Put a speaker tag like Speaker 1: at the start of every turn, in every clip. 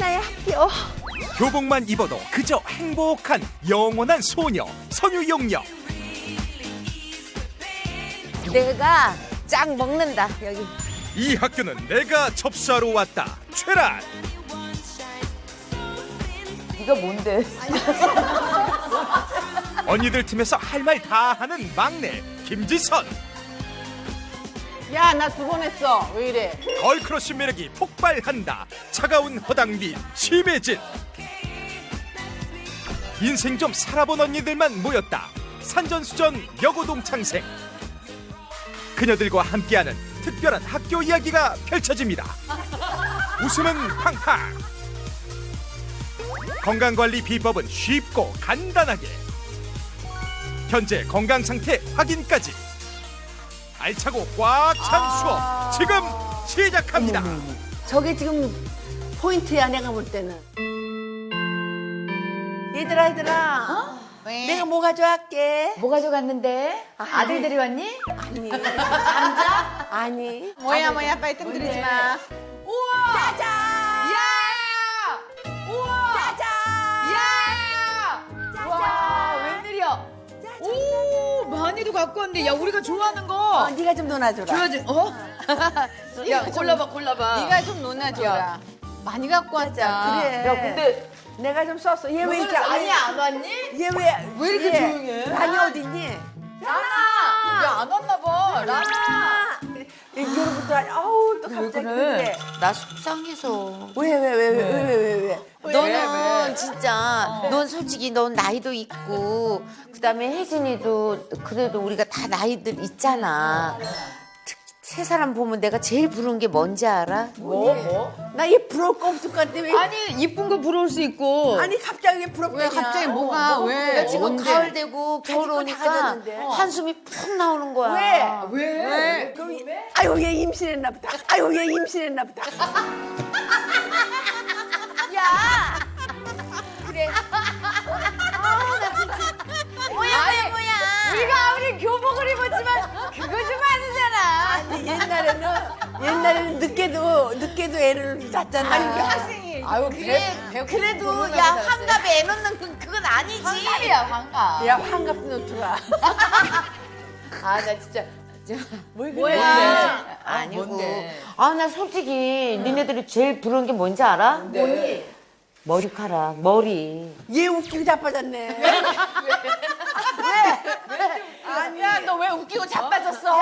Speaker 1: 하나의 학교.
Speaker 2: 교복만 입어도 그저 행복한 영원한 소녀 선유용녀.
Speaker 1: 내가 짱 먹는다 여기.
Speaker 2: 이 학교는 내가 접수하러 왔다. 최란.
Speaker 1: 이거 뭔데?
Speaker 2: 언니들 팀에서 할 말 다 하는 막내 김지선.
Speaker 3: 야, 나 두 번 했어. 왜 이래?
Speaker 2: 걸크러쉬 매력이 폭발한다. 차가운 허당민 심혜진. 인생 좀 살아본 언니들만 모였다. 산전수전 여고동창생. 그녀들과 함께하는 특별한 학교 이야기가 펼쳐집니다. 웃음은 팡팡. 건강관리 비법은 쉽고 간단하게. 현재 건강 상태 확인까지. 알차고 꽉 찬 수업 지금 시작합니다.
Speaker 3: 저게 지금 포인트야, 내가 볼 때는. 얘들아. 내가 뭐 가져갈게?
Speaker 1: 뭐 가져갔는데? 아들들이 왔니?
Speaker 3: 아니. 남자? 아니.
Speaker 4: 뭐야, 빨리 뜸들이지 마.
Speaker 1: 우와!
Speaker 3: 짜잔!
Speaker 1: 야! 우와!
Speaker 3: 짜잔!
Speaker 1: 야! 와, 웬일이야? 오, 많이도 갖고 왔는데, 야, 우리가 좋아하는 거.
Speaker 3: 네가 좀 놀아줘라.
Speaker 1: 줘야지, 야, 골라봐.
Speaker 4: 네가 좀 논아줘라. 많이 갖고 왔자.
Speaker 3: 그래.
Speaker 1: 야, 근데
Speaker 3: 내가 좀 썼어. 얘 왜 이렇게
Speaker 1: 아니, 안 왔니?
Speaker 3: 얘 왜
Speaker 1: 이렇게 조용해?
Speaker 3: 라니 어딨니?
Speaker 1: 라나! 야, 안 왔나봐, 라나.
Speaker 3: 여러분들 아우 또 갑자기 그래.
Speaker 4: 나 속상해서.
Speaker 3: 왜?
Speaker 4: 너는 진짜, 넌 솔직히 넌 나이도 있고, 그 다음에 혜진이도 그래도 우리가 다 나이들 있잖아. 세 사람 보면 내가 제일 부러운 게 뭔지 알아?
Speaker 1: 뭐?
Speaker 3: 나 얘 부러울 거 없을 것 같아. 왜?
Speaker 1: 아니, 이쁜 거 부러울 수 있고.
Speaker 3: 아니 갑자기 왜 부럽냐?
Speaker 4: 왜 갑자기 뭐가 왜? 지금
Speaker 1: 언제?
Speaker 4: 가을 되고 겨울
Speaker 3: 거 다
Speaker 4: 오니까
Speaker 3: 가졌는데.
Speaker 4: 한숨이 푹 나오는 거야.
Speaker 1: 왜?
Speaker 3: 그럼 아유 얘 임신했나 보다. 아유 얘 임신했나 보다.
Speaker 1: 야!
Speaker 4: 그래.
Speaker 1: 우리가 아무리 교복을 입었지만, 그거 좀 아니잖아.
Speaker 3: 아니 옛날에는 늦게도 애를 낳잖아.
Speaker 1: 아유,
Speaker 4: 그래도 야 환갑에 애 넣는 그건 아니지.
Speaker 1: 환갑이야, 환갑.
Speaker 3: 야 환갑도 놓더라.
Speaker 1: 아, 나 진짜.
Speaker 4: 뭐야? 아니고.
Speaker 1: 뭔데?
Speaker 4: 아 나 솔직히 니네들이 제일 부러운 게 뭔지 알아?
Speaker 1: 뭐니?
Speaker 4: 머리카락, 머리.
Speaker 3: 얘 웃기고 자빠졌네.
Speaker 1: 아니. 야, 너 왜 웃기고 자빠졌어?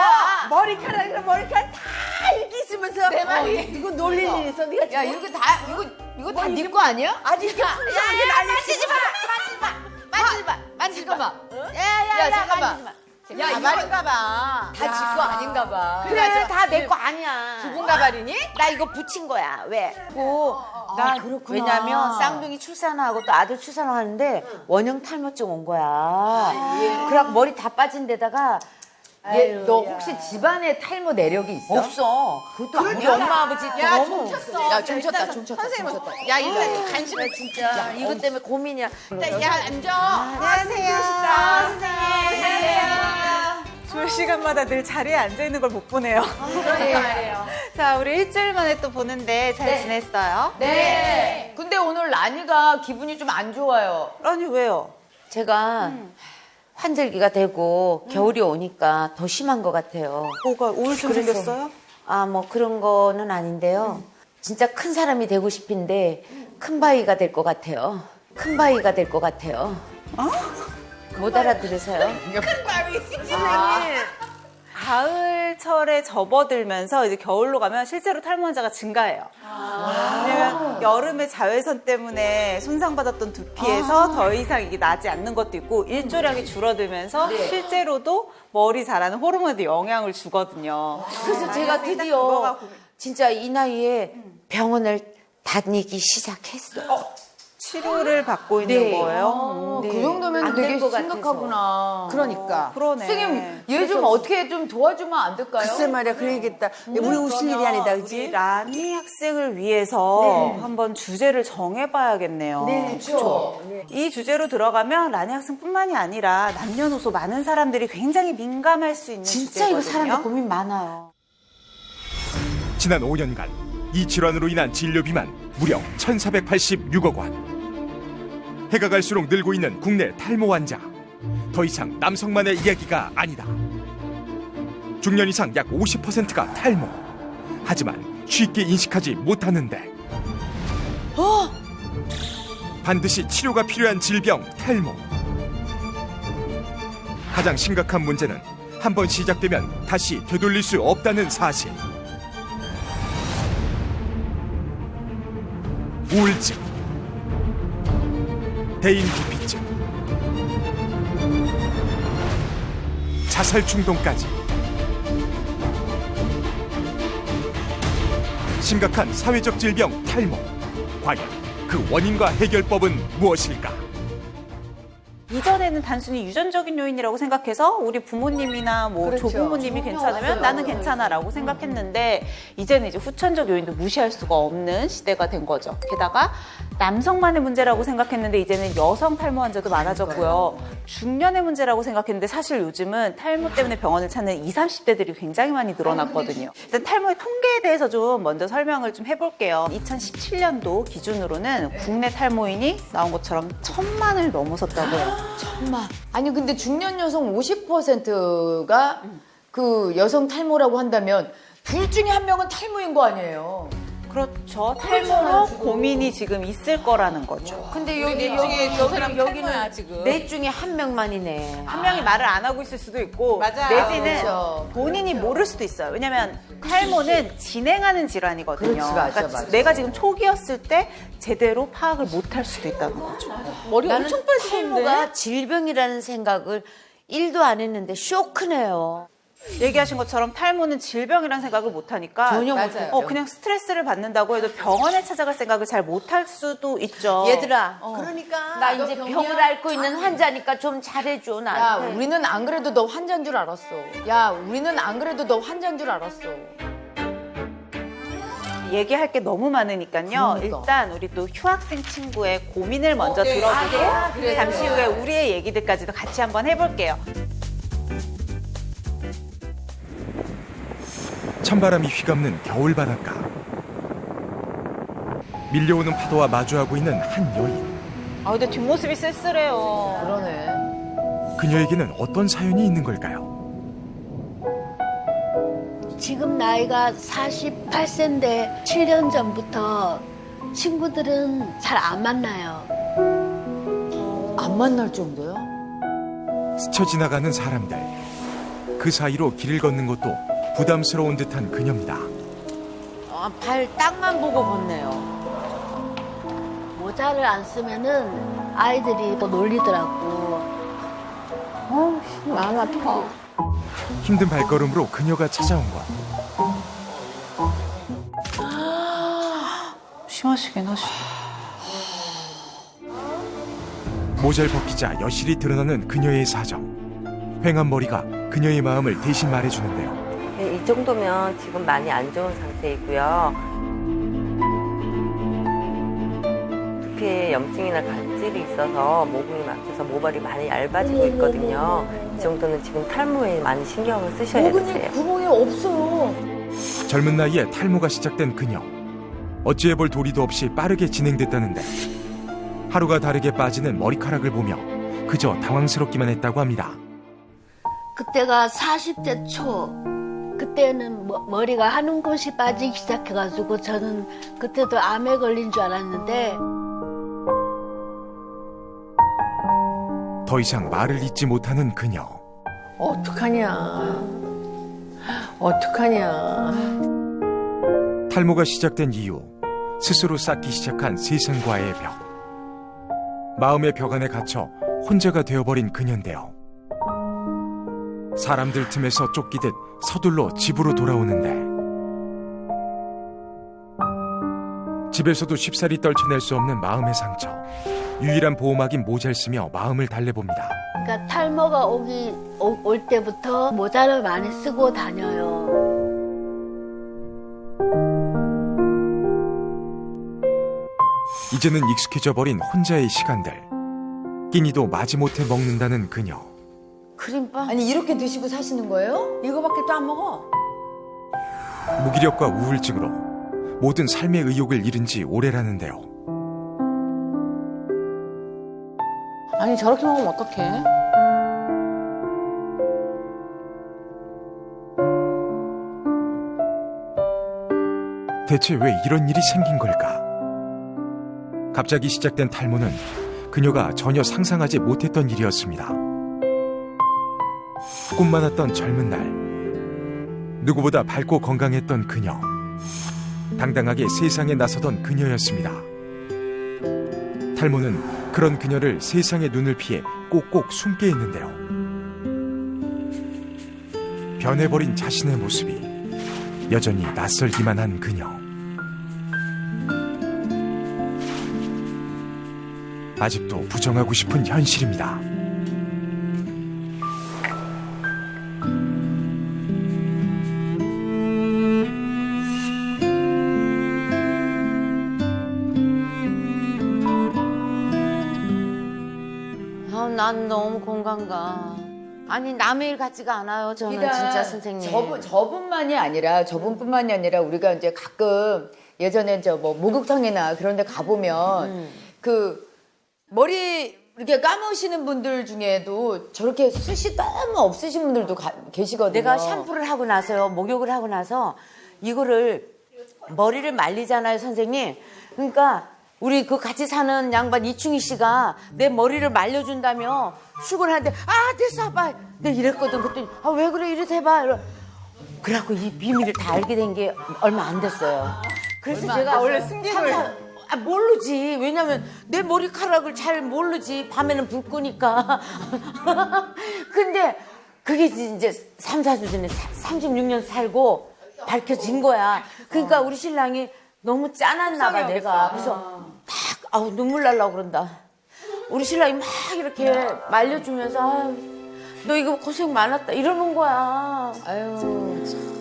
Speaker 3: 머리카락 다 이렇게 있으면서
Speaker 1: 내 말이.
Speaker 3: 이거 놀릴 일 있어? 네가
Speaker 1: 야,
Speaker 3: 지금?
Speaker 1: 이거 다, 이거 다 네 거 아니야?
Speaker 3: 아직 이게 풍성하게 날리지
Speaker 4: 만지지 마.
Speaker 1: 잠깐만.
Speaker 4: 야야야
Speaker 1: 잠깐만.
Speaker 4: 야 가발인가 봐.
Speaker 1: 다 지 거 아닌가 봐.
Speaker 4: 그래 다 내 거 아니야.
Speaker 1: 두분 가발이니?
Speaker 4: 나 이거 붙인 거야. 왜? 나
Speaker 1: 그렇구나.
Speaker 4: 왜냐면 쌍둥이 출산하고 또 아들 출산하는데 원형 탈모증 온 거야. 그래갖고 머리 다 빠진 데다가
Speaker 1: 너 혹시 집안에 탈모 내력이 있어?
Speaker 4: 없어. 그것도 우리 엄마 아버지
Speaker 1: 야,
Speaker 4: 너무.
Speaker 1: 야, 훔쳤다. 선생님, 야, 이거 간식.
Speaker 4: 진짜 이것 때문에 고민이야.
Speaker 1: 야, 앉아. 안녕하세요.
Speaker 5: 줄 시간마다 늘 자리에 앉아 있는 걸 못 보네요.
Speaker 1: 말이에요.
Speaker 5: 자, 우리 일주일 만에 또 보는데 잘 지냈어요?
Speaker 1: 네. 근데 오늘 라니가 기분이 좀 안 좋아요.
Speaker 5: 아니, 왜요?
Speaker 4: 제가 환절기가 되고 겨울이 오니까 더 심한 것 같아요.
Speaker 5: 뭐가 우울증
Speaker 4: 그래서-
Speaker 5: 생겼어요?
Speaker 4: 아, 뭐 그런 거는 아닌데요. 진짜 큰 사람이 되고 싶은데 큰 바위가 될 것 같아요. 큰 바위가 될 것 같아요. 못 알아들으세요?
Speaker 5: 가을철에 접어들면서 이제 겨울로 가면 실제로 탈모 환자가 증가해요. 왜냐면 여름에 자외선 때문에 손상받았던 두피에서 더 이상 이게 나지 않는 것도 있고 일조량이 줄어들면서 실제로도 머리 자라는 호르몬에 영향을 주거든요.
Speaker 4: 그래서 제가 드디어 진짜 이 나이에 병원을 다니기 시작했어요.
Speaker 5: 치료를 받고 있는 거예요.
Speaker 1: 그 정도면
Speaker 4: 안
Speaker 1: 되게
Speaker 4: 될 것 같아서.
Speaker 1: 심각하구나. 그러니까.
Speaker 5: 그러네.
Speaker 1: 선생님, 얘 좀 어떻게 좀 도와주면 안 될까요?
Speaker 3: 글쎄 말이야 그래야겠다. 우리 웃을 일이 아니다
Speaker 5: 우리
Speaker 3: 그지?
Speaker 5: 라니 학생을 위해서 한번 주제를 정해봐야겠네요.
Speaker 1: 그렇죠.
Speaker 5: 이 주제로 들어가면 라니 학생뿐만이 아니라 남녀노소 많은 사람들이 굉장히 민감할 수 있는
Speaker 4: 진짜 이거
Speaker 5: 주제거든요.
Speaker 4: 사람들 고민 많아요.
Speaker 2: 지난 5년간 이 질환으로 인한 진료비만 무려 1,486억 원. 해가 갈수록 늘고 있는 국내 탈모 환자. 더 이상 남성만의 이야기가 아니다. 중년 이상 약 50%가 탈모. 하지만 쉽게 인식하지 못하는데 반드시 치료가 필요한 질병 탈모. 가장 심각한 문제는 한번 시작되면 다시 되돌릴 수 없다는 사실. 우울증, 대인기피증, 자살 충동까지. 심각한 사회적 질병 탈모. 과연 그 원인과 해결법은 무엇일까?
Speaker 5: 이전에는 단순히 유전적인 요인이라고 생각해서 우리 부모님이나 뭐
Speaker 1: 그렇죠.
Speaker 5: 조부모님이 괜찮으면 나는 괜찮아라고 생각했는데 이제는 이제 후천적 요인도 무시할 수가 없는 시대가 된 거죠. 게다가 남성만의 문제라고 생각했는데 이제는 여성 탈모 환자도 많아졌고요. 중년의 문제라고 생각했는데 사실 요즘은 탈모 때문에 병원을 찾는 20, 30대들이 굉장히 많이 늘어났거든요. 일단 탈모의 통계에 대해서 좀 먼저 설명을 좀 해볼게요. 2017년도 기준으로는 국내 탈모인이 나온 것처럼 1,000만을 넘어섰다고 해요.
Speaker 1: 정말. 아니 근데 중년 여성 50%가 그 여성 탈모라고 한다면 둘 중에 한 명은 탈모인 거 아니에요?
Speaker 5: 그렇죠. 탈모로 고민이 지금 있을 거라는 거죠.
Speaker 4: 근데 여기는 넷 중에 한 명만이네.
Speaker 5: 한 명이 말을 안 하고 있을 수도 있고 내지는
Speaker 1: 그렇죠.
Speaker 5: 본인이 모를 수도 있어요. 왜냐면 탈모는 진행하는 질환이거든요.
Speaker 1: 그렇지, 맞아.
Speaker 5: 내가 지금 초기였을 때 제대로 파악을 못할 수도 있다는 거죠.
Speaker 1: 머리가
Speaker 4: 나는
Speaker 1: 엄청 빠지는데.
Speaker 4: 탈모가 질병이라는 생각을 1도 안 했는데 쇼크네요.
Speaker 5: 얘기하신 것처럼 탈모는 질병이라는 생각을 못하니까
Speaker 4: 전혀
Speaker 1: 맞아요.
Speaker 4: 못했죠.
Speaker 5: 그냥 스트레스를 받는다고 해도 병원에 찾아갈 생각을 잘 못할 수도 있죠.
Speaker 4: 얘들아,
Speaker 3: 그러니까
Speaker 4: 나 이제 병을 앓고 있는 환자니까 좀 잘해줘,
Speaker 1: 야,
Speaker 4: 나한테.
Speaker 1: 우리는 안 그래도 너 환자인 줄 알았어. 야, 우리는 안 그래도 너 환자인 줄 알았어.
Speaker 5: 얘기할 게 너무 많으니까요.
Speaker 1: 그러니까.
Speaker 5: 일단 우리 또 휴학생 친구의 고민을 먼저 들어주고
Speaker 1: 그래.
Speaker 5: 잠시 후에 우리의 얘기들까지도 같이 한번 해볼게요.
Speaker 2: 찬바람이 휘감는 겨울 바닷가. 밀려오는 파도와 마주하고 있는 한 여인.
Speaker 5: 근데 뒷모습이 쓸쓸해요.
Speaker 1: 그러네.
Speaker 2: 그녀에게는 어떤 사연이 있는 걸까요?
Speaker 6: 지금 나이가 48세인데 7년 전부터 친구들은 잘 안 만나요.
Speaker 1: 안 만날 정도요?
Speaker 2: 스쳐 지나가는 사람들. 그 사이로 길을 걷는 것도 부담스러운 듯한 그녀입니다.
Speaker 4: 발 땅만 보고 걷네요.
Speaker 6: 모자를 안 쓰면은 아이들이 또 놀리더라고. 마음 아파.
Speaker 2: 힘든 발걸음으로 그녀가 찾아온 것.
Speaker 5: 심하시긴 하시네.
Speaker 2: 모자를 벗기자 여실히 드러나는 그녀의 사정. 휑한 머리가 그녀의 마음을 대신 말해주는데요.
Speaker 7: 이 정도면 지금 많이 안 좋은 상태이고요. 두피에 염증이나 각질이 있어서 모공이 막혀서 모발이 많이 얇아지고 있거든요. 이 정도는 지금 탈모에 많이 신경을 쓰셔야 되세요.
Speaker 1: 구멍이 없어.
Speaker 2: 젊은 나이에 탈모가 시작된 그녀. 어찌해볼 도리도 없이 빠르게 진행됐다는데 하루가 다르게 빠지는 머리카락을 보며 그저 당황스럽기만 했다고 합니다.
Speaker 6: 그때가 40대 초. 그때는 머리가 한 움큼씩 빠지기 시작해가지고 저는 그때도 암에 걸린 줄 알았는데
Speaker 2: 더 이상 말을 잇지 못하는 그녀.
Speaker 3: 어떡하냐. 어떡하냐.
Speaker 2: 탈모가 시작된 이후 스스로 쌓기 시작한 세상과의 벽. 마음의 벽 안에 갇혀 혼자가 되어버린 그녀인데요. 사람들 틈에서 쫓기듯 서둘러 집으로 돌아오는데 집에서도 쉽사리 떨쳐낼 수 없는 마음의 상처. 유일한 보호막인 모자를 쓰며 마음을 달래봅니다.
Speaker 6: 그러니까 탈모가 올 때부터 모자를 많이 쓰고 다녀요.
Speaker 2: 이제는 익숙해져 버린 혼자의 시간들. 끼니도 마지못해 먹는다는 그녀.
Speaker 4: 크림빵?
Speaker 1: 아니 이렇게 드시고 사시는 거예요?
Speaker 3: 이거밖에 또 안 먹어.
Speaker 2: 무기력과 우울증으로 모든 삶의 의욕을 잃은 지 오래라는데요.
Speaker 8: 아니 저렇게 먹으면 어떡해?
Speaker 2: 대체 왜 이런 일이 생긴 걸까? 갑자기 시작된 탈모는 그녀가 전혀 상상하지 못했던 일이었습니다. 꿈 많았던 젊은 날, 누구보다 밝고 건강했던 그녀, 당당하게 세상에 나서던 그녀였습니다. 탈모는 그런 그녀를 세상의 눈을 피해 꼭꼭 숨게 했는데요. 변해버린 자신의 모습이 여전히 낯설기만 한 그녀. 아직도 부정하고 싶은 현실입니다.
Speaker 4: 난 너무 공감가. 아니 남의 일 같지가 않아요. 저는 진짜 선생님.
Speaker 1: 저분뿐만이 아니라 우리가 이제 가끔 예전에 저 뭐 목욕탕이나 그런 데 가보면 그 머리 이렇게 감으시는 분들 중에도 저렇게 숱이 너무 없으신 분들도 계시거든요.
Speaker 4: 내가 샴푸를 하고 나서요, 목욕을 하고 나서 이거를 머리를 말리잖아요, 선생님. 그러니까 우리 그 같이 사는 양반 이충희 씨가 내 머리를 말려준다며 슉을 하는데 됐어 아빠 내가 이랬거든. 그랬더니 왜 그래 이래 해봐. 그래갖고 이 비밀을 다 알게 된 게 얼마 안 됐어요. 그래서 제가 원래 숨김을 모르지. 왜냐면 내 머리카락을 잘 모르지. 밤에는 불 끄니까. 근데 그게 이제 3, 4주 전에 36년 살고 밝혀진 거야. 그러니까 우리 신랑이 너무 짠했나 봐 내가. 그래서 막 눈물 날라고 그런다. 우리 신랑이 막 이렇게 말려주면서 너 이거 고생 많았다 이러는 거야.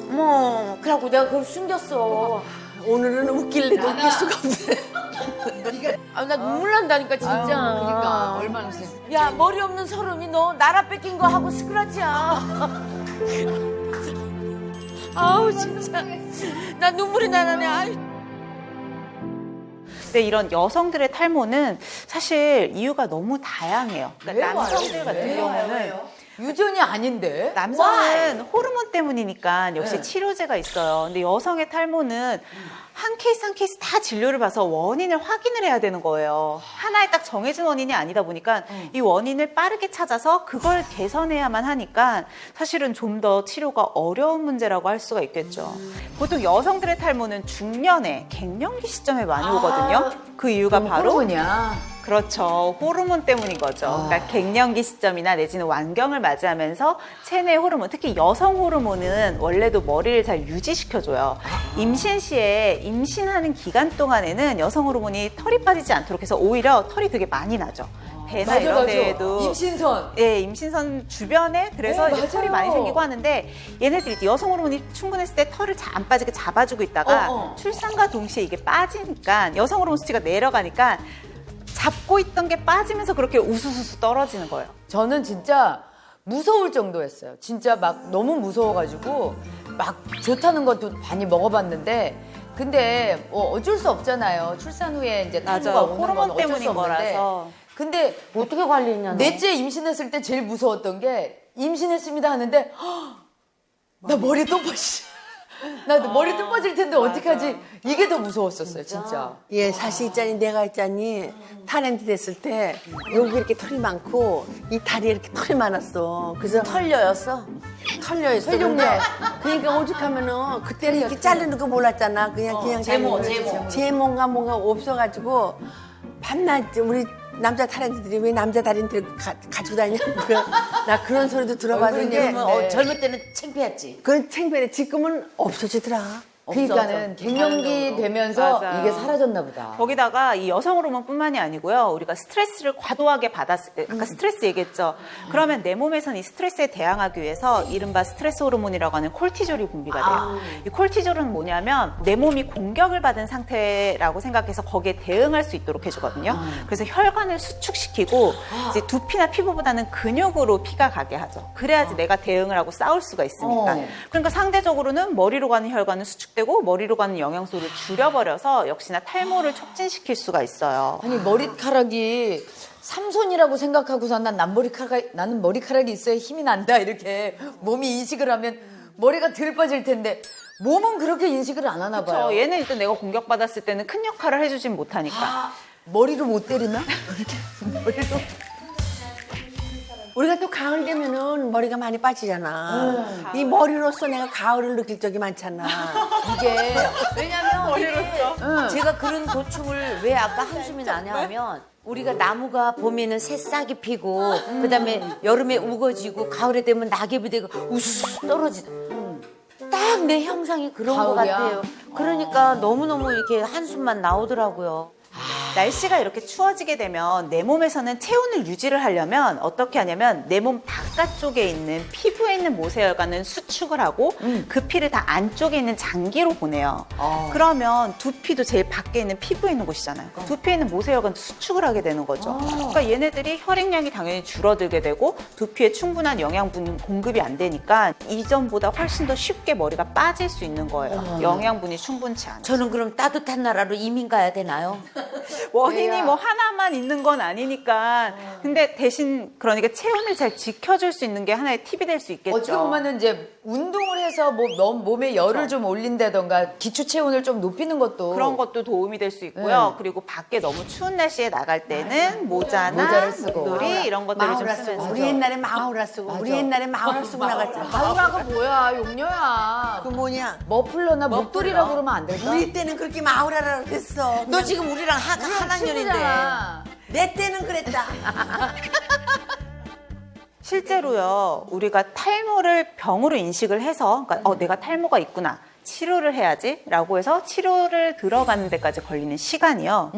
Speaker 4: 뭐 그래갖고 내가 그걸 숨겼어.
Speaker 3: 오늘은 웃길래도 웃길 수가 없네.
Speaker 4: 나 눈물 난다니까 진짜.
Speaker 1: 그러니까 얼마나
Speaker 4: 야 머리 없는 서름이 너 나라 뺏긴 거 하고 스크래치야. 아우 진짜 나 눈물이 나네.
Speaker 5: 근데 이런 여성들의 탈모는 사실 이유가 너무 다양해요. 그러니까 남성들 같은 경우는
Speaker 1: 유전이 아닌데.
Speaker 5: 남성은 호르몬 때문이니까 역시 치료제가 있어요. 근데 여성의 탈모는 한 케이스 한 케이스 다 진료를 봐서 원인을 확인을 해야 되는 거예요. 하나에 딱 정해진 원인이 아니다 보니까 이 원인을 빠르게 찾아서 그걸 개선해야만 하니까 사실은 좀 더 치료가 어려운 문제라고 할 수가 있겠죠. 보통 여성들의 탈모는 중년에 갱년기 시점에 많이 오거든요. 그 이유가 바로
Speaker 1: 호르몬이야.
Speaker 5: 그렇죠. 호르몬 때문인 거죠. 그러니까 갱년기 시점이나 내지는 완경을 맞이하면서 체내 호르몬, 특히 여성 호르몬은 원래도 머리를 잘 유지시켜줘요. 임신 시에 임신하는 기간 동안에는 여성 호르몬이 털이 빠지지 않도록 해서 오히려 털이 되게 많이 나죠. 배나 이런 데에도
Speaker 1: 임신선.
Speaker 5: 예, 임신선 주변에 그래서 이제 털이 많이 생기고 하는데 얘네들이 여성 호르몬이 충분했을 때 털을 안 빠지게 잡아주고 있다가 출산과 동시에 이게 빠지니까 여성 호르몬 수치가 내려가니까 잡고 있던 게 빠지면서 그렇게 우수수수 떨어지는 거예요.
Speaker 1: 저는 진짜 무서울 정도였어요. 진짜 막 너무 무서워가지고 막 좋다는 것도 많이 먹어봤는데 근데 뭐 어쩔 수 없잖아요. 출산 후에 이제 탈모가 오는 건
Speaker 5: 호르몬
Speaker 1: 어쩔 수
Speaker 5: 때문인
Speaker 1: 없는데.
Speaker 5: 거라서.
Speaker 1: 근데
Speaker 4: 어떻게 관리했냐 너?
Speaker 1: 넷째 임신했을 때 제일 무서웠던 게 임신했습니다 하는데 나 머리 또 빠지. 나 머리 또 빠질 텐데 어떡하지? 이게 더 무서웠었어요, 진짜.
Speaker 3: 예, 사실 있잖니, 내가 있잖니, 타렌트 됐을 때, 여기 이렇게 털이 많고, 이 다리에 이렇게 털이 많았어. 그래서
Speaker 4: 털려였어?
Speaker 3: 털려있어. 그러니까 오죽하면은, 그때는 이렇게 자르는 거 몰랐잖아. 그냥 제모인가 뭔가 없어가지고, 밤낮, 우리 남자 타렌트들이 왜 남자 다리를 가지고 다니냐고. 나 그런 소리도 들어봤는데,
Speaker 4: 그러면 젊을 때는 창피했지.
Speaker 3: 그건 창피해. 지금은 없어지더라.
Speaker 1: 그러니까는 갱년기 되면서
Speaker 5: 맞아요.
Speaker 1: 이게 사라졌나 보다.
Speaker 5: 거기다가 이 여성 호르몬뿐만이 아니고요. 우리가 스트레스를 과도하게 아까 스트레스 얘기했죠. 그러면 내 몸에서는 이 스트레스에 대항하기 위해서 이른바 스트레스 호르몬이라고 하는 콜티졸이 분비가 돼요. 이 콜티졸은 뭐냐면 내 몸이 공격을 받은 상태라고 생각해서 거기에 대응할 수 있도록 해주거든요. 그래서 혈관을 수축시키고 이제 두피나 피부보다는 근육으로 피가 가게 하죠. 그래야지 내가 대응을 하고 싸울 수가 있으니까. 그러니까 상대적으로는 머리로 가는 혈관은 수축 압축되고 머리로 가는 영양소를 줄여버려서 역시나 탈모를 촉진시킬 수가 있어요.
Speaker 1: 아니 머리카락이 삼손이라고 생각하고서 나는 머리카락이 있어야 힘이 난다 이렇게 몸이 인식을 하면 머리가 덜 빠질 텐데 몸은 그렇게 인식을 안 하나 봐요.
Speaker 5: 얘는 일단 내가 공격받았을 때는 큰 역할을 해주진 못하니까.
Speaker 1: 머리로 못 때리나? 머리로.
Speaker 3: 우리가 또 가을 되면은 머리가 많이 빠지잖아. 이 머리로서 내가 가을을 느낄 적이 많잖아.
Speaker 1: 이게
Speaker 4: 왜냐면 제가 그런 고충을 왜 아까 한숨이 나냐 하면 우리가 나무가 봄에는 새싹이 피고 그다음에 여름에 우거지고 가을에 되면 낙엽이 되고 우수수 떨어지다. 딱 내 형상이 그런 것
Speaker 1: 가을이야?
Speaker 4: 같아요. 그러니까 너무너무 이렇게 한숨만 나오더라고요.
Speaker 5: 날씨가 이렇게 추워지게 되면 내 몸에서는 체온을 유지를 하려면 어떻게 하냐면 내 몸 바깥쪽에 있는 피부에 있는 모세혈관은 수축을 하고 그 피를 다 안쪽에 있는 장기로 보내요. 그러면 두피도 제일 밖에 있는 피부에 있는 곳이잖아요. 두피에 있는 모세혈관도 수축을 하게 되는 거죠. 그러니까 얘네들이 혈액량이 당연히 줄어들게 되고 두피에 충분한 영양분 공급이 안 되니까 이전보다 훨씬 더 쉽게 머리가 빠질 수 있는 거예요. 영양분이 충분치 않아요.
Speaker 4: 저는 그럼 따뜻한 나라로 이민 가야 되나요?
Speaker 5: 원인이 뭐 하나만 있는 건 아니니까. 근데 대신 그러니까 체온을 잘 지켜줄 수 있는 게 하나의 팁이 될 수 있겠죠.
Speaker 1: 어떻게 보면은 이제 운동을 해서 몸에 열을 좀 올린다던가 기초 체온을 좀 높이는 것도
Speaker 5: 그런 것도 도움이 될 수 있고요. 그리고 밖에 너무 추운 날씨에 나갈 때는 모자나
Speaker 1: 모자를 쓰고.
Speaker 5: 목도리 이런 것들을 좀
Speaker 3: 마우라 쓰고
Speaker 5: 쓰면서
Speaker 3: 우리 옛날에 마우라 쓰고 우리 옛날에 마우라 쓰고 나갔잖아.
Speaker 1: 마우라가 뭐야 용녀야.
Speaker 3: 그 뭐냐?
Speaker 1: 머플러나 목도리라고 그러면 안 될까?
Speaker 3: 우리 때는 그렇게 마우라라고 했어.
Speaker 4: 너 지금 우리랑 한 학년인데.
Speaker 1: 친구잖아.
Speaker 3: 내 때는 그랬다.
Speaker 5: 실제로요, 우리가 탈모를 병으로 인식을 해서, 그러니까 내가 탈모가 있구나, 치료를 해야지라고 해서 치료를 들어가는 데까지 걸리는 시간이요.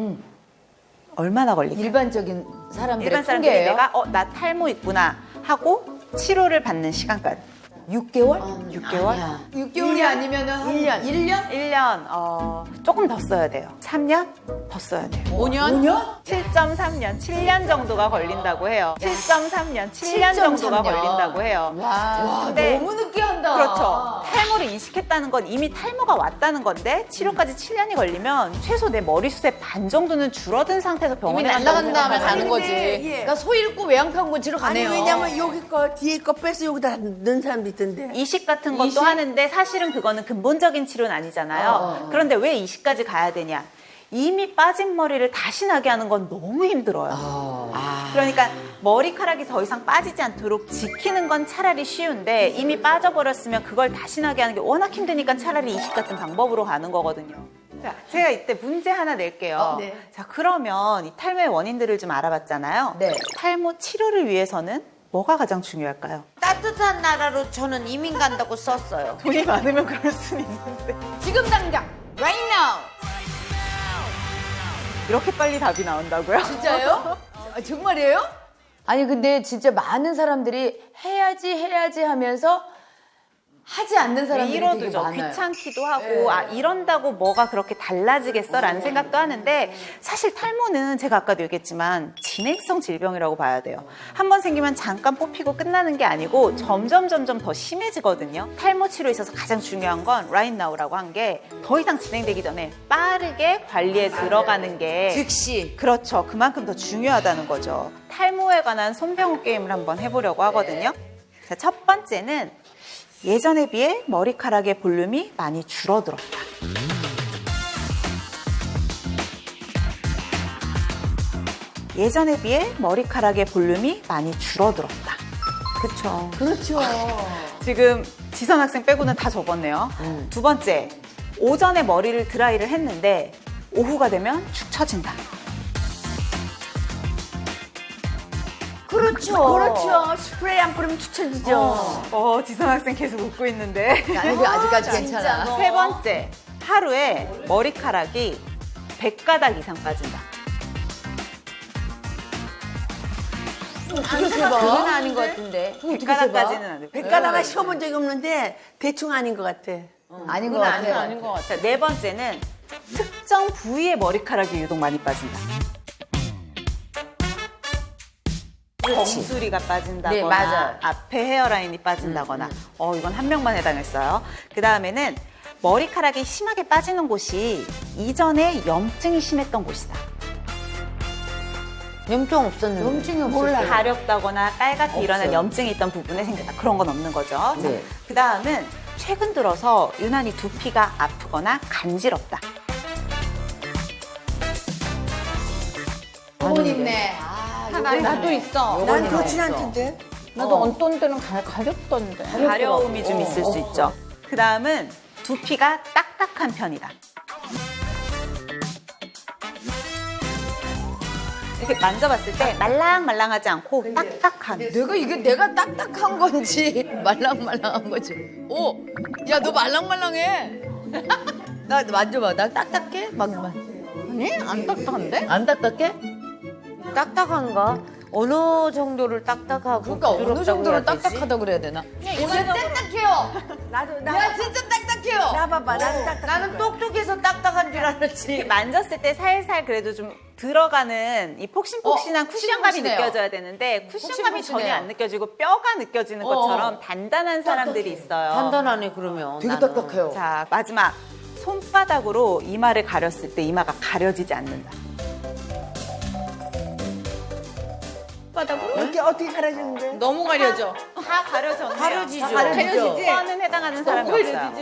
Speaker 5: 얼마나 걸릴까요?
Speaker 1: 일반적인 사람들의
Speaker 5: 일반 사람들이
Speaker 1: 통계예요?
Speaker 5: 내가 나 탈모 있구나 하고 치료를 받는 시간까지.
Speaker 1: 6개월?
Speaker 5: 6개월?
Speaker 1: 6개월이 아니면은 한 1년?
Speaker 5: 1년, 조금 더 써야 돼요. 3년? 더 써야 돼요.
Speaker 1: 5년?
Speaker 5: 7.3년, 7년 정도가 걸린다고 해요. 7.3년, 7년 정도가
Speaker 1: 7.3년.
Speaker 5: 걸린다고 해요.
Speaker 1: 와,
Speaker 5: 근데
Speaker 1: 너무 늦게 한다.
Speaker 5: 그렇죠. 탈모를 인식했다는 건 이미 탈모가 왔다는 건데 치료까지 7년이 걸리면 최소 내 머리숱의 반 정도는 줄어든 상태에서 병원에
Speaker 8: 이미 날아간 다음에 가는 거지.
Speaker 1: 그러니까 소 잃고 외양간 고치러
Speaker 3: 아니
Speaker 1: 가네요.
Speaker 3: 왜냐면 여기 거 뒤에 거 빼서 여기다 넣는 사람도 있던데.
Speaker 5: 이식 같은 것도 하는데 사실은 그거는 근본적인 치료는 아니잖아요. 그런데 왜 이식까지 가야 되냐? 이미 빠진 머리를 다시 나게 하는 건 너무 힘들어요. 그러니까 머리카락이 더 이상 빠지지 않도록 지키는 건 차라리 쉬운데 이미 빠져버렸으면 그걸 다시 나게 하는 게 워낙 힘드니까 차라리 이식 같은 방법으로 가는 거거든요. 자, 제가 이때 문제 하나 낼게요.
Speaker 3: 네.
Speaker 5: 자, 그러면 이 탈모의 원인들을 좀 알아봤잖아요.
Speaker 1: 네.
Speaker 5: 탈모 치료를 위해서는 뭐가 가장 중요할까요?
Speaker 4: 따뜻한 나라로 저는 이민 간다고 썼어요.
Speaker 5: 돈이 많으면 그럴 수는 있는데
Speaker 1: 지금 당장 right now.
Speaker 5: 이렇게 빨리 답이 나온다고요?
Speaker 1: 진짜요? 아, 정말이에요? 아니 근데 진짜 많은 사람들이 해야지 하면서 하지 않는 사람들이 되게
Speaker 5: 이러두죠.
Speaker 1: 많아요.
Speaker 5: 귀찮기도 하고 이런다고 뭐가 그렇게 달라지겠어라는 생각도 하는데 사실 탈모는 제가 아까도 얘기했지만 진행성 질병이라고 봐야 돼요. 한 번 생기면 잠깐 뽑히고 끝나는 게 아니고 점점 더 심해지거든요. 탈모 치료에 있어서 가장 중요한 건 right now라고 한 게 더 이상 진행되기 전에 빠르게 관리에 들어가는 게
Speaker 4: 즉시.
Speaker 5: 그렇죠. 그만큼 더 중요하다는 거죠. 탈모에 관한 손병호 게임을 한번 해보려고 하거든요. 자, 첫 번째는 예전에 비해 머리카락의 볼륨이 많이 줄어들었다. 예전에 비해 머리카락의 볼륨이 많이 줄어들었다. 그렇죠.
Speaker 1: 그렇죠.
Speaker 5: 지금 지선 학생 빼고는 다 적었네요. 두 번째, 오전에 머리를 드라이를 했는데 오후가 되면 축 처진다.
Speaker 3: 그렇죠. 스프레이 안 뿌리면 추천지죠.
Speaker 5: 지선 학생 계속 웃고 있는데.
Speaker 1: 나는 아직까지 괜찮아.
Speaker 5: 세 번째, 하루에 머리카락이 100가닥 이상 빠진다.
Speaker 4: 그건 아닌 것 같은데.
Speaker 5: 100가닥까지는 안 돼.
Speaker 3: 100가닥을 씌워본 적이 없는데 대충 아닌 것 같아.
Speaker 1: 아닌 것 같아요.
Speaker 8: 아닌 것 같아.
Speaker 5: 자, 네 번째는 특정 부위의 머리카락이 유독 많이 빠진다. 정수리가 빠진다거나
Speaker 4: 네, 맞아요.
Speaker 5: 앞에 헤어라인이 빠진다거나 이건 한 명만 해당했어요. 그 다음에는 머리카락이 심하게 빠지는 곳이 이전에 염증이 심했던 곳이다.
Speaker 4: 염증 없었는데.
Speaker 1: 염증이 없어.
Speaker 5: 가렵다거나 빨갛게 일어난 염증이 있던 부분에 생겼다. 그런 건 없는 거죠.
Speaker 1: 네.
Speaker 5: 그 다음은 최근 들어서 유난히 두피가 아프거나 간지럽다.
Speaker 1: 요건 있네.
Speaker 8: 나도 있어.
Speaker 3: 난 그렇진 않던데.
Speaker 8: 나도 어떤 데는 가렵던데.
Speaker 5: 가려움이 좀 있을 수 있죠. 그 다음은 두피가 딱딱한 편이다. 이렇게 만져봤을 때 말랑말랑하지 않고 딱딱한.
Speaker 1: 내가 딱딱한 건지 말랑말랑한 건지. 오, 야 너 말랑말랑해. 나 만져봐. 나 딱딱해? 막.
Speaker 8: 아니, 안 딱딱한데?
Speaker 1: 안 딱딱해?
Speaker 4: 딱딱한가? 어느 정도를 딱딱하고
Speaker 1: 그러니까 어느
Speaker 4: 부드럽다고
Speaker 1: 정도로
Speaker 4: 해야 되지?
Speaker 1: 딱딱하다고 그래야 되나? 얘 딱딱해요. 야 진짜 딱딱해요.
Speaker 3: 나 봐봐. 나도 딱딱.
Speaker 4: 나는 똑똑해서 딱딱한 줄 알았지.
Speaker 5: 만졌을 때 살살 그래도 좀 들어가는 이 폭신폭신한 쿠션감이
Speaker 1: 폭신폭신해요.
Speaker 5: 느껴져야 되는데 쿠션감이
Speaker 1: 폭신폭신해요.
Speaker 5: 전혀 안 느껴지고 뼈가 느껴지는 것처럼 단단한 사람들이 있어요.
Speaker 4: 단단하네 그러면.
Speaker 1: 되게
Speaker 4: 나는.
Speaker 1: 딱딱해요.
Speaker 5: 자, 마지막. 손바닥으로 이마를 가렸을 때 이마가 가려지지 않는다.
Speaker 3: 이렇게 어떻게 가려지는데?
Speaker 8: 너무 가려져.
Speaker 5: 다 가려졌네요.
Speaker 4: 가려지죠.
Speaker 5: 다 가려지죠.
Speaker 8: 가려지지?
Speaker 5: 뼈는 해당하는 사람이 없어요.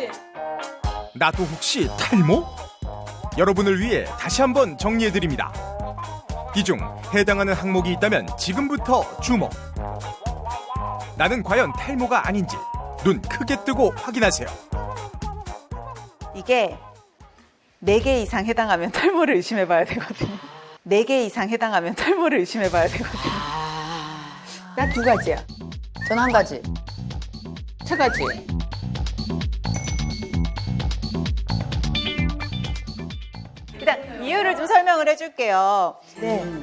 Speaker 2: 나도 혹시 탈모? 여러분을 위해 다시 한번 정리해드립니다. 이 중 해당하는 항목이 있다면 지금부터 주목. 나는 과연 탈모가 아닌지 눈 크게 뜨고 확인하세요.
Speaker 5: 이게 4개 이상 해당하면 탈모를 의심해봐야 되거든요. 4개 이상 해당하면 탈모를 의심해봐야 되거든요.
Speaker 3: 나 2가지야.
Speaker 1: 전 한 가지.
Speaker 8: 3가지.
Speaker 5: 일단 이유를 좀 설명을 해줄게요.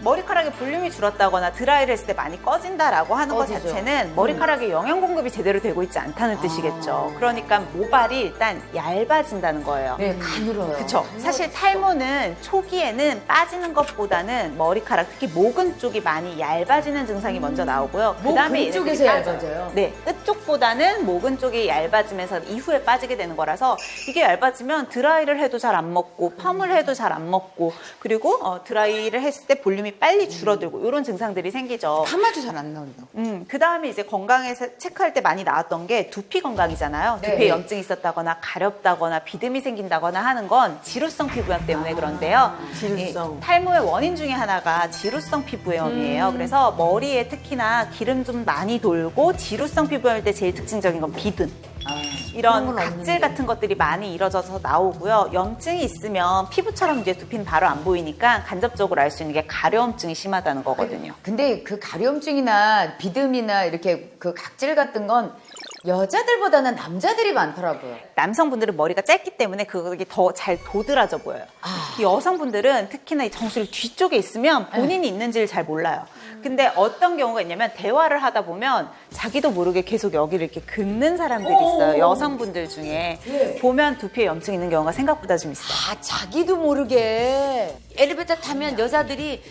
Speaker 5: 머리카락의 볼륨이 줄었다거나 드라이를 했을 때 많이 꺼진다라고 하는 것 자체는 머리카락에 영양 공급이 제대로 되고 있지 않다는 뜻이겠죠. 그러니까 모발이 일단 얇아진다는 거예요.
Speaker 1: 네, 가늘어요.
Speaker 5: 그렇죠. 사실 탈모는 초기에는 빠지는 것보다는 머리카락, 특히 모근 쪽이 많이 얇아지는 증상이 먼저 나오고요. 그다음에
Speaker 1: 목 쪽에서 얇아져요.
Speaker 5: 네, 끝 쪽보다는 모근 쪽이 얇아지면서 이후에 빠지게 되는 거라서 이게 얇아지면 드라이를 해도 잘 안 먹고 펌을 해도 잘 안 먹고 그리고 드라이를 했을 때 볼륨이 빨리 줄어들고 이런 증상들이 생기죠.
Speaker 8: 파마도 잘 안 나온다고.
Speaker 5: 그 다음에 이제 건강에서 체크할 때 많이 나왔던 게 두피 건강이잖아요.
Speaker 1: 네.
Speaker 5: 두피에 염증이 있었다거나 가렵다거나 비듬이 생긴다거나 하는 건 지루성 피부염 때문에 그런데요.
Speaker 3: 지루성.
Speaker 5: 이 탈모의 원인 중에 하나가 지루성 피부염이에요. 그래서 머리에 특히나 기름 좀 많이 돌고 지루성 피부염일 때 제일 특징적인 건 비듬. 이런 각질 같은 것들이 많이 이뤄져서 나오고요. 염증이 있으면 피부처럼 이제 두피는 바로 안 보이니까 간접적으로 알 수 있는 게 가려움증이 심하다는 거거든요.
Speaker 1: 근데 그 가려움증이나 비듬이나 이렇게 그 각질 같은 건 여자들보다는 남자들이 많더라고요.
Speaker 5: 남성분들은 머리가 짧기 때문에 그게 더 잘 도드라져 보여요. 이 여성분들은 특히나 이 정수리 뒤쪽에 있으면 본인이 있는지를 잘 몰라요. 근데 어떤 경우가 있냐면 대화를 하다 보면 자기도 모르게 계속 여기를 이렇게 긁는 사람들이 있어요. 여성분들 중에. 보면 두피에 염증 있는 경우가 생각보다 좀 있어요.
Speaker 1: 아, 자기도 모르게.
Speaker 4: 엘리베이터 타면 여자들이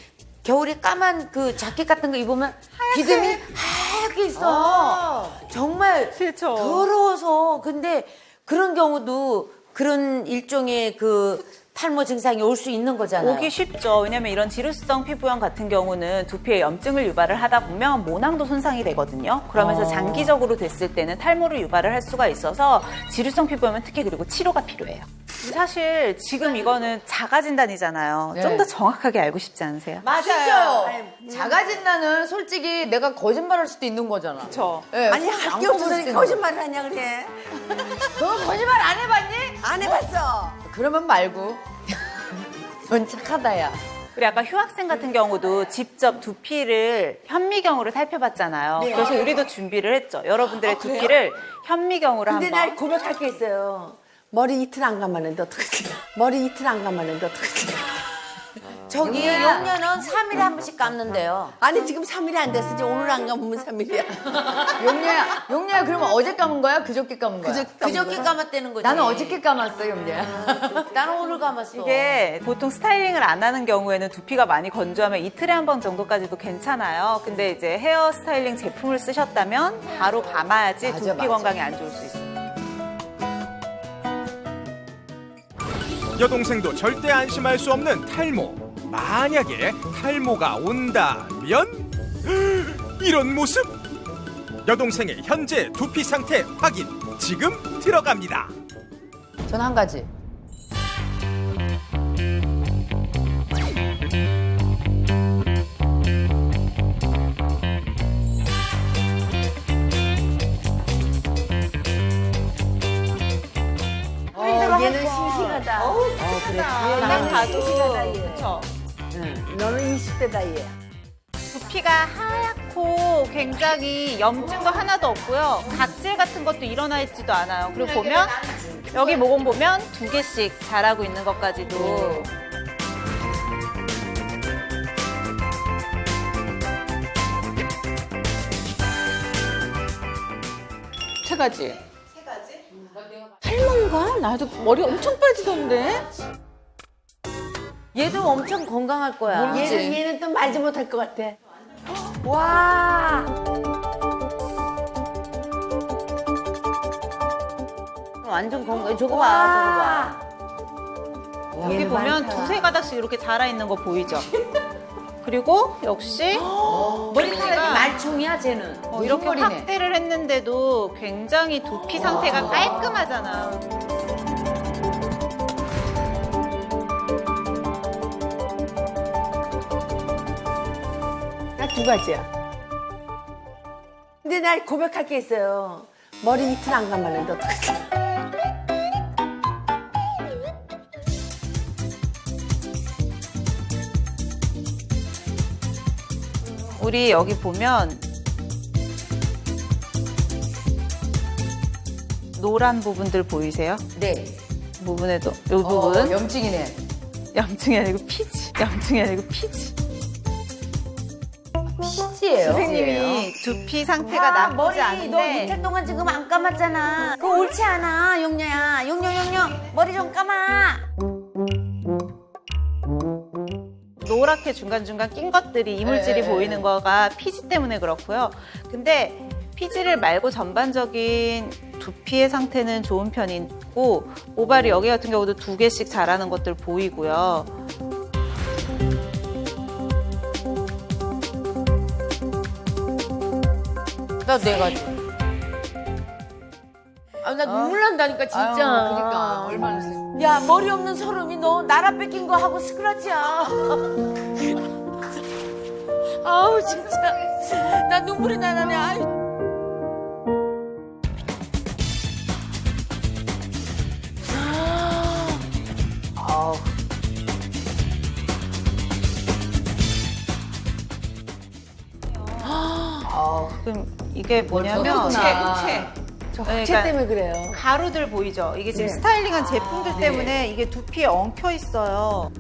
Speaker 4: 겨울에 까만 그 자켓 같은 거 입으면 비듬이 하얗게 있어. 정말
Speaker 5: 싫죠.
Speaker 4: 더러워서. 근데 그런 경우도 그런 일종의 그 탈모 증상이 올 수 있는 거잖아요.
Speaker 5: 오기 쉽죠. 왜냐면 이런 지루성 피부염 같은 경우는 두피에 염증을 유발을 하다 보면 모낭도 손상이 되거든요. 그러면서 장기적으로 됐을 때는 탈모를 유발을 할 수가 있어서 지루성 피부염은 특히 그리고 치료가 필요해요. 사실 지금 이거는 자가진단이잖아요.
Speaker 1: 네.
Speaker 5: 좀 더 정확하게 알고 싶지 않으세요?
Speaker 1: 맞아요. 자가진단은 솔직히 내가 거짓말할 수도 있는 거잖아.
Speaker 5: 그렇죠.
Speaker 1: 네,
Speaker 3: 아니
Speaker 1: 손 안
Speaker 3: 학교
Speaker 1: 꼽을 수도
Speaker 3: 없어서
Speaker 1: 있는
Speaker 3: 거짓말을 하냐 그래.
Speaker 1: 너 거짓말 안 해봤니?
Speaker 3: 안 해봤어.
Speaker 1: 그러면 말고. 넌 착하다, 야.
Speaker 5: 그리고 아까 휴학생 같은 경우도 직접 두피를 현미경으로 살펴봤잖아요. 그래서 우리도 준비를 했죠. 여러분들의 두피를 현미경으로
Speaker 3: 근데
Speaker 5: 한번.
Speaker 3: 날 고백할 게 있어요. 머리 이틀 안 감았는데 어떡하지? 머리 이틀 안 감았는데 어떡하지?
Speaker 4: 저기 용녀는 3일에 한 번씩 감는데요.
Speaker 3: 아니 지금 3일이 안 됐어. 지금 오늘 안 감으면 3일이야.
Speaker 1: 용녀야, 그러면 어제 감은 거야? 그저께 감은 거야?
Speaker 4: 그저께 감았다는 거지.
Speaker 1: 나는 어저께 감았어, 용녀야.
Speaker 4: 나는 오늘 감았어.
Speaker 5: 이게 보통 스타일링을 안 하는 경우에는 두피가 많이 건조하면 이틀에 한 번 정도까지도 괜찮아요. 근데 이제 헤어 스타일링 제품을 쓰셨다면 바로 감아야지
Speaker 1: 맞아,
Speaker 5: 두피
Speaker 1: 맞아.
Speaker 5: 건강에 안 좋을 수 있어요.
Speaker 2: 여동생도 절대 안심할 수 없는 탈모. 만약에 탈모가 온다면 이런 모습. 여동생의 현재 두피 상태 확인 지금 들어갑니다.
Speaker 1: 전 한 가지.
Speaker 3: 얘는 싱싱하다.
Speaker 5: 딱 봐도 그쵸.
Speaker 3: 너는 20대다 얘.
Speaker 5: 두피가 하얗고 굉장히 염증도 하나도 없고요. 각질 같은 것도 일어나 있지도 않아요. 그리고 보면 여기 모공 보면 2개씩 자라고 있는 것까지도
Speaker 8: 세 가지. 탈모인가? 나도 머리 엄청 빠지던데.
Speaker 4: 얘도 엄청 건강할 거야.
Speaker 3: 얘는 또 말지 못할 것 같아. 와.
Speaker 4: 완전 건강. 저거 봐, 저거 봐.
Speaker 5: 여기 보면 2-3가닥씩 이렇게 자라 있는 거 보이죠? 그리고 역시
Speaker 4: 머리카락이 말총이야, 쟤는.
Speaker 5: 이렇게
Speaker 1: 흰머리네.
Speaker 5: 확대를 했는데도 굉장히 두피 상태가 깔끔하잖아요.
Speaker 3: 나 2가지야. 근데 날 고백할 게 있어요. 머리 밑은 안 감았는데 어떡하지?
Speaker 5: 우리 여기 보면 노란 부분들 보이세요?
Speaker 1: 네.
Speaker 5: 이 부분에도 이 부분
Speaker 1: 염증이네.
Speaker 5: 염증이 아니고 피지. 염증이 아니고 피지.
Speaker 1: 피지예요.
Speaker 5: 선생님이 두피 상태가
Speaker 4: 머리
Speaker 5: 나쁘지 않은데
Speaker 4: 너 이틀 동안 지금 안 감았잖아. 그거 옳지 않아, 용녀야. 용녀. 머리 좀 감아.
Speaker 5: 노랗게 중간중간 낀 것들이 이물질이 보이는 거가 피지 때문에 그렇고요. 근데 피지를 말고 전반적인 두피의 상태는 좋은 편이고 모발이 여기 같은 경우도 2개씩 자라는 것들 보이고요.
Speaker 1: 나 4가지.
Speaker 4: 나 눈물 난다니까, 진짜.
Speaker 1: 그러니까 얼마나
Speaker 4: 야, 머리 없는 서름이 너 나라 뺏긴 거 하고 스크래치야. 아우, 진짜. 나 눈물이 나네. 아유.
Speaker 5: 그럼 이게 뭐냐면
Speaker 3: 저
Speaker 5: 네,
Speaker 3: 학체
Speaker 5: 그러니까
Speaker 3: 때문에 그래요.
Speaker 5: 가루들 보이죠? 이게 지금 스타일링한 제품들 때문에 이게 두피에 엉켜 있어요.